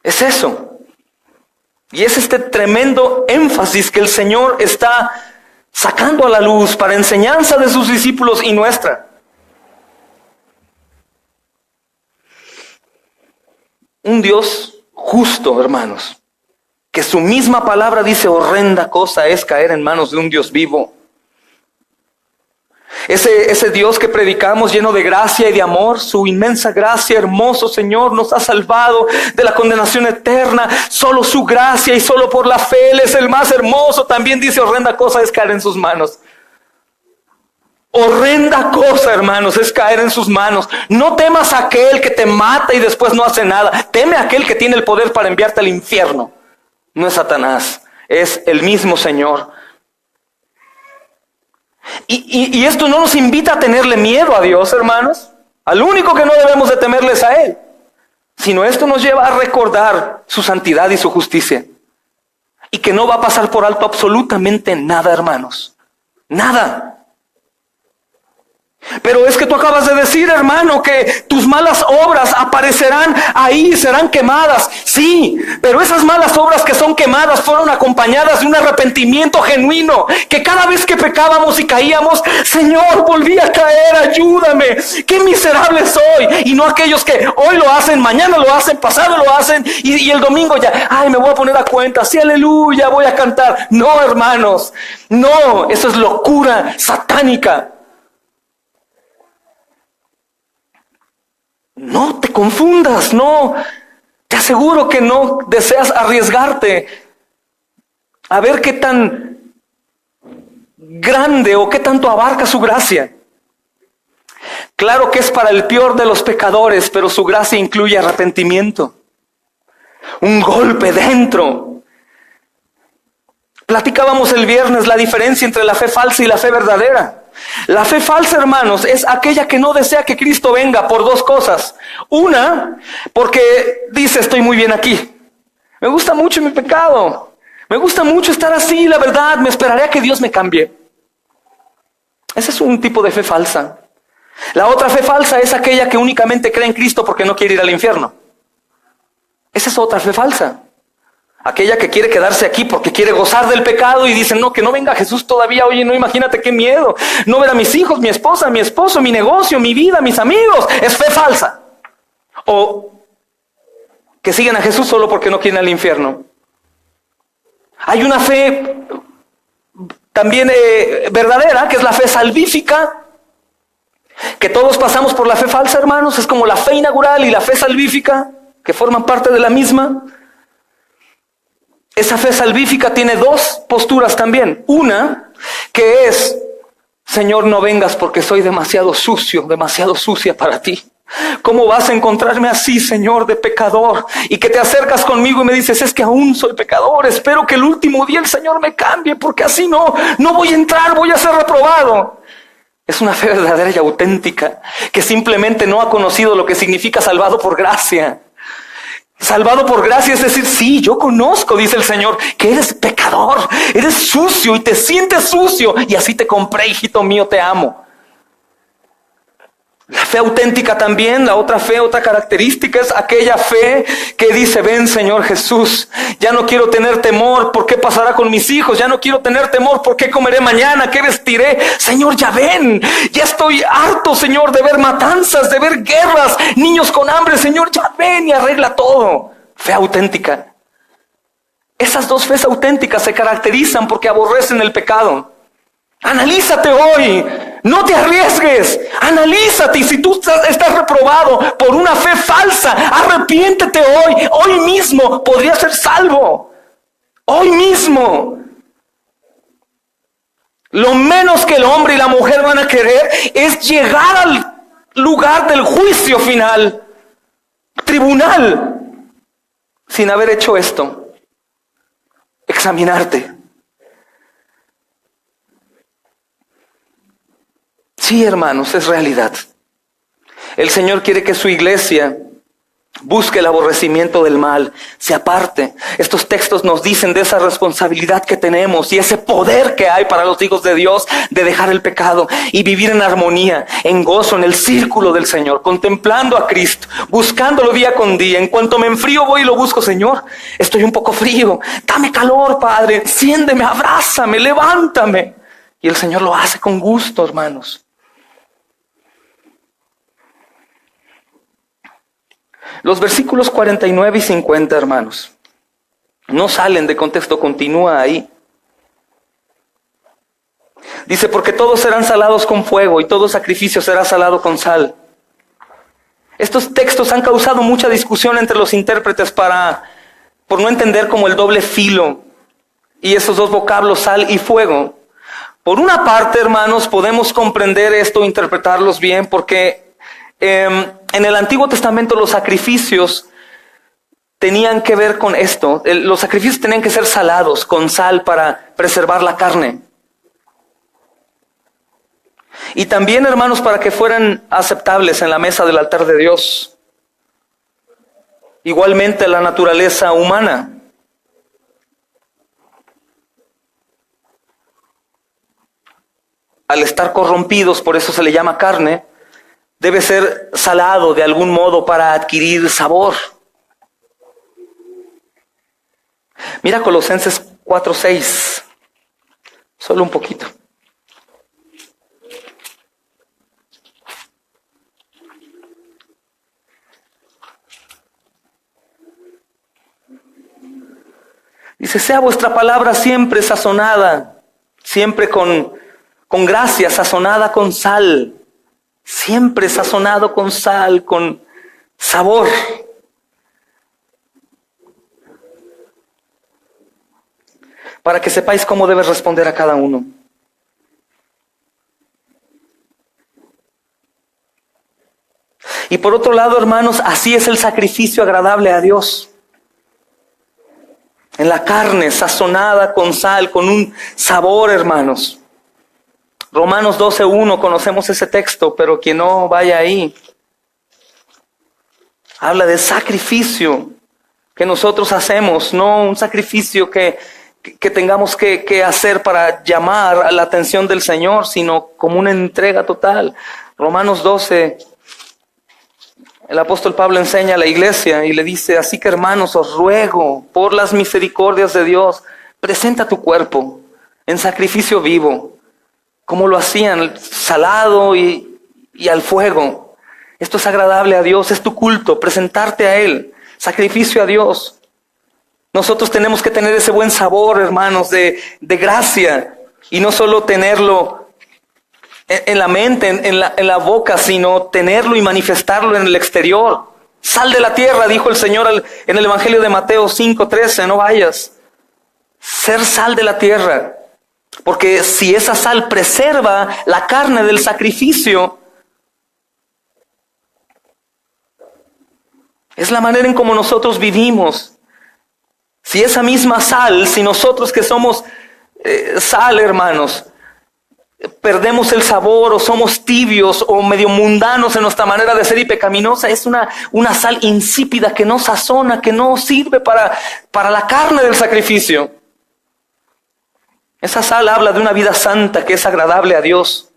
Es eso. Y es este tremendo énfasis que el Señor está sacando a la luz para enseñanza de sus discípulos y nuestra. Un Dios justo, hermanos, que su misma palabra dice horrenda cosa es caer en manos de un Dios vivo. Ese Dios que predicamos lleno de gracia y de amor, su inmensa gracia, hermoso Señor, nos ha salvado de la condenación eterna. Solo su gracia y solo por la fe Él es el más hermoso. También dice horrenda cosa es caer en sus manos. Horrenda cosa, hermanos, es caer en sus manos. No temas a aquel que te mata y después no hace nada. Teme a aquel que tiene el poder para enviarte al infierno. No es Satanás, es el mismo Señor. Y esto no nos invita a tenerle miedo a Dios, hermanos. Al único que no debemos de temerle es a Él. Sino esto nos lleva a recordar su santidad y su justicia. Y que no va a pasar por alto absolutamente nada, hermanos. Nada. Pero es que tú acabas de decir, hermano, que tus malas obras aparecerán ahí, serán quemadas. Sí, pero esas malas obras que son quemadas fueron acompañadas de un arrepentimiento genuino. Que cada vez que pecábamos y caíamos, Señor, volví a caer, ayúdame. Qué miserable soy. Y no aquellos que hoy lo hacen, mañana lo hacen, pasado lo hacen y el domingo ya, ay, me voy a poner a cuenta, sí, aleluya, voy a cantar. No, hermanos, no, eso es locura satánica. No te confundas, no. Te aseguro que no deseas arriesgarte a ver qué tan grande o qué tanto abarca su gracia. Claro que es para el peor de los pecadores, pero su gracia incluye arrepentimiento. Un golpe dentro. Platicábamos el viernes la diferencia entre la fe falsa y la fe verdadera. La fe falsa, hermanos, es aquella que no desea que Cristo venga por dos cosas. Una, porque dice, estoy muy bien aquí. Me gusta mucho mi pecado. Me gusta mucho estar así, la verdad, me esperaré a que Dios me cambie. Ese es un tipo de fe falsa. La otra fe falsa es aquella que únicamente cree en Cristo porque no quiere ir al infierno. Esa es otra fe falsa. Aquella que quiere quedarse aquí porque quiere gozar del pecado y dice, no, que no venga Jesús todavía. Oye, no, imagínate qué miedo. No ver a mis hijos, mi esposa, mi esposo, mi negocio, mi vida, mis amigos. Es fe falsa. O que siguen a Jesús solo porque no quieren al infierno. Hay una fe también verdadera, que es la fe salvífica. Que todos pasamos por la fe falsa, hermanos. Es como la fe inaugural y la fe salvífica, que forman parte de la misma. Esa fe salvífica tiene dos posturas también. Una, que es, Señor, no vengas porque soy demasiado sucio, demasiado sucia para ti. ¿Cómo vas a encontrarme así, Señor, de pecador? Y que te acercas conmigo y me dices, es que aún soy pecador. Espero que el último día el Señor me cambie, porque así no voy a entrar, voy a ser reprobado. Es una fe verdadera y auténtica, que simplemente no ha conocido lo que significa salvado por gracia. Salvado por gracia es decir, sí, yo conozco, dice el Señor, que eres pecador, eres sucio y te sientes sucio, y así te compré, hijito mío, te amo. La fe auténtica también, la otra fe, otra característica es aquella fe que dice, ven Señor Jesús, ya no quiero tener temor por qué pasará con mis hijos, ya no quiero tener temor por qué comeré mañana, qué vestiré. Señor, ya ven, ya estoy harto, Señor, de ver matanzas, de ver guerras, niños con hambre. Señor, ya ven y arregla todo. Fe auténtica. Esas dos fees auténticas se caracterizan porque aborrecen el pecado. Analízate hoy, no te arriesgues, analízate, y si tú estás reprobado por una fe falsa, arrepiéntete hoy mismo podrías ser salvo, hoy mismo. Lo menos que el hombre y la mujer van a querer es llegar al lugar del juicio final, tribunal, sin haber hecho esto, examinarte. Sí, hermanos, es realidad. El Señor quiere que su iglesia busque el aborrecimiento del mal, se aparte. Estos textos nos dicen de esa responsabilidad que tenemos y ese poder que hay para los hijos de Dios de dejar el pecado y vivir en armonía, en gozo, en el círculo del Señor, contemplando a Cristo, buscándolo día con día. En cuanto me enfrío, voy y lo busco. Señor, estoy un poco frío, dame calor, Padre, enciéndeme, abrázame, levántame. Y el Señor lo hace con gusto, hermanos. Los versículos 49 y 50, hermanos, no salen de contexto, continúa ahí. Dice, porque todos serán salados con fuego y todo sacrificio será salado con sal. Estos textos han causado mucha discusión entre los intérpretes por no entender como el doble filo y esos dos vocablos, sal y fuego. Por una parte, hermanos, podemos comprender esto, interpretarlos bien, porque en el Antiguo Testamento los sacrificios tenían que ver con esto. Los sacrificios tenían que ser salados con sal para preservar la carne. Y también, hermanos, para que fueran aceptables en la mesa del altar de Dios. Igualmente la naturaleza humana. Al estar corrompidos, por eso se le llama carne, debe ser salado de algún modo para adquirir sabor. Mira Colosenses 4:6, solo un poquito. Dice, sea vuestra palabra siempre sazonada, siempre con gracia, sazonada con sal. Siempre sazonado con sal, con sabor. Para que sepáis cómo debes responder a cada uno. Y por otro lado, hermanos, así es el sacrificio agradable a Dios. en la carne, sazonada con sal, con un sabor, hermanos. Romanos 12:1, conocemos ese texto, pero quien no vaya ahí, habla de sacrificio que nosotros hacemos, no un sacrificio que tengamos que hacer para llamar la atención del Señor, sino como una entrega total. Romanos 12, el apóstol Pablo enseña a la iglesia y le dice: así que, hermanos, os ruego por las misericordias de Dios, presenta tu cuerpo en sacrificio vivo, como lo hacían, salado y al fuego. Esto es agradable a Dios, es tu culto, presentarte a Él, sacrificio a Dios. Nosotros tenemos que tener ese buen sabor, hermanos, de gracia, y no solo tenerlo en la mente, en la boca, sino tenerlo y manifestarlo en el exterior. Sal de la tierra, dijo el Señor en el Evangelio de Mateo 5:13, no vayas. Ser sal de la tierra, porque si esa sal preserva la carne del sacrificio, es la manera en cómo nosotros vivimos. Si esa misma sal, si nosotros que somos sal, hermanos, perdemos el sabor o somos tibios o medio mundanos en nuestra manera de ser y pecaminosa, es una sal insípida que no sazona, que no sirve para la carne del sacrificio. Esa sal habla de una vida santa que es agradable a Dios.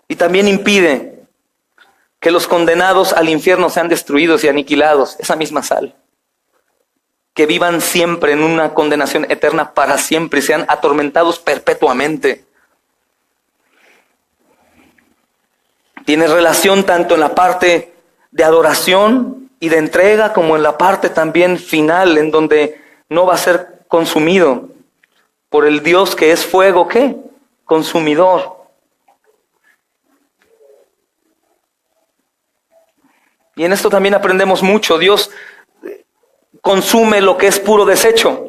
Y también impide que los condenados al infierno sean destruidos y aniquilados, esa misma sal. Que vivan siempre en una condenación eterna para siempre y sean atormentados perpetuamente. Tiene relación tanto en la parte de adoración y de entrega como en la parte también final, en donde no va a ser consumido por el Dios que es fuego, ¿qué? Consumidor. Y en esto también aprendemos mucho. Dios consume lo que es puro desecho,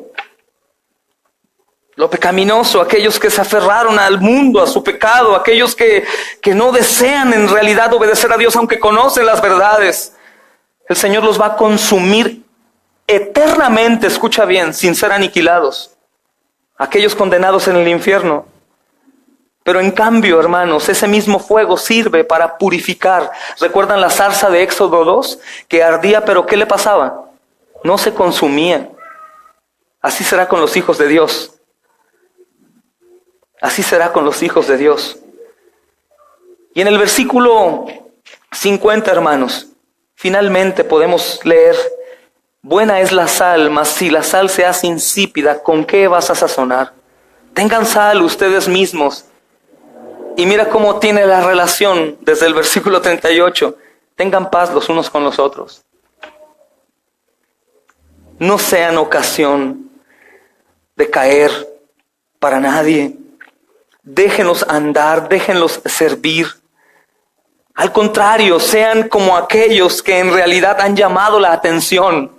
lo pecaminoso, aquellos que se aferraron al mundo, a su pecado, aquellos que no desean en realidad obedecer a Dios aunque conocen las verdades. El Señor los va a consumir eternamente, escucha bien, sin ser aniquilados. Aquellos condenados en el infierno. Pero en cambio, hermanos, ese mismo fuego sirve para purificar. ¿Recuerdan la zarza de Éxodo 2? Que ardía, pero ¿qué le pasaba? No se consumía. Así será con los hijos de Dios. Así será con los hijos de Dios. Y en el versículo 50, hermanos, finalmente podemos leer: buena es la sal, mas si la sal se hace insípida, ¿con qué vas a sazonar? Tengan sal ustedes mismos. Y mira cómo tiene la relación desde el versículo 38. Tengan paz los unos con los otros. No sean ocasión de caer para nadie. Déjenlos andar, déjenlos servir. Al contrario, sean como aquellos que en realidad han llamado la atención.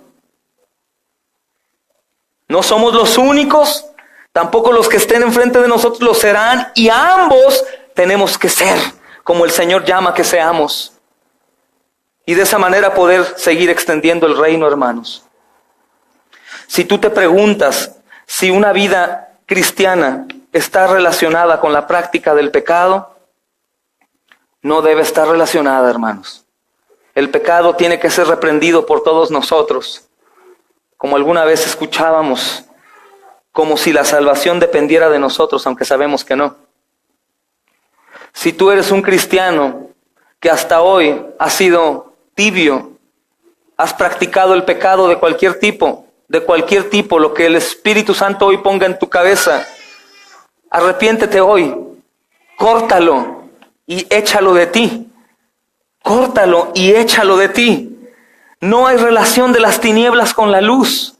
No somos los únicos, tampoco los que estén enfrente de nosotros lo serán, y ambos tenemos que ser como el Señor llama que seamos. Y de esa manera poder seguir extendiendo el reino, hermanos. Si tú te preguntas si una vida cristiana está relacionada con la práctica del pecado, no debe estar relacionada, hermanos. El pecado tiene que ser reprendido por todos nosotros. Como alguna vez escuchábamos, como si la salvación dependiera de nosotros, aunque sabemos que no. Si tú eres un cristiano que hasta hoy has sido tibio, has practicado el pecado de cualquier tipo, lo que el Espíritu Santo hoy ponga en tu cabeza, arrepiéntete hoy, córtalo y échalo de ti. Córtalo y échalo de ti. No hay relación de las tinieblas con la luz,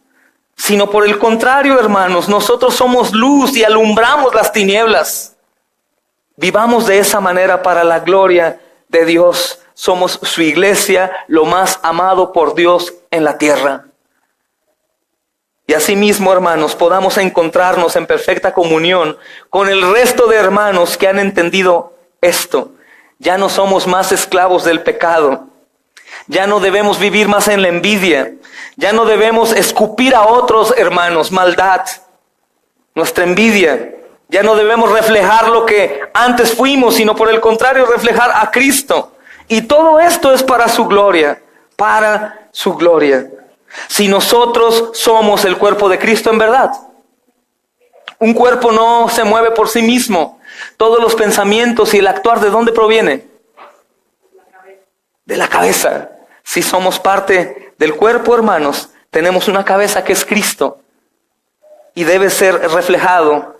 sino por el contrario, hermanos, nosotros somos luz y alumbramos las tinieblas. Vivamos de esa manera para la gloria de Dios. Somos su iglesia, lo más amado por Dios en la tierra. Y asimismo, hermanos, podamos encontrarnos en perfecta comunión con el resto de hermanos que han entendido esto. Ya no somos más esclavos del pecado. Ya no debemos vivir más en la envidia. Ya no debemos escupir a otros, hermanos, maldad, nuestra envidia. Ya no debemos reflejar lo que antes fuimos, sino por el contrario, reflejar a Cristo. Y todo esto es para su gloria, para su gloria. Si nosotros somos el cuerpo de Cristo en verdad. Un cuerpo no se mueve por sí mismo. Todos los pensamientos y el actuar, ¿de dónde proviene? De la cabeza. Si somos parte del cuerpo, hermanos, tenemos una cabeza que es Cristo. Y debe ser reflejado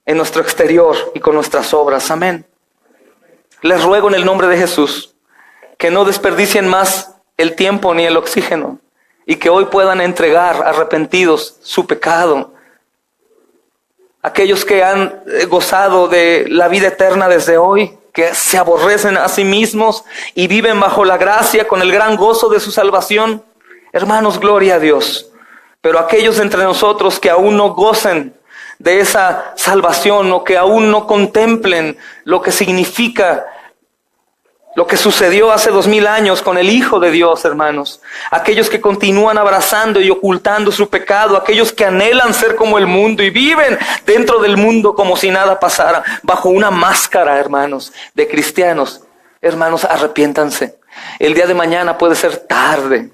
en nuestro exterior y con nuestras obras. Amén. Les ruego en el nombre de Jesús que no desperdicien más el tiempo ni el oxígeno y que hoy puedan entregar arrepentidos su pecado. Aquellos que han gozado de la vida eterna desde hoy, que se aborrecen a sí mismos y viven bajo la gracia con el gran gozo de su salvación. Hermanos, gloria a Dios. Pero aquellos entre nosotros que aún no gocen de esa salvación o que aún no contemplen lo que significa lo que sucedió hace 2000 años con el Hijo de Dios, hermanos. Aquellos que continúan abrazando y ocultando su pecado. Aquellos que anhelan ser como el mundo y viven dentro del mundo como si nada pasara. Bajo una máscara, hermanos, de cristianos. Hermanos, arrepiéntanse. El día de mañana puede ser tarde.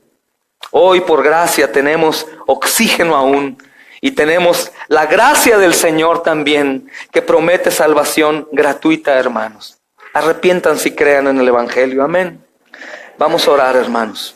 Hoy, por gracia, tenemos oxígeno aún. Y tenemos la gracia del Señor también, que promete salvación gratuita, hermanos. Arrepiéntanse y crean en el Evangelio. Amén. Vamos a orar, hermanos.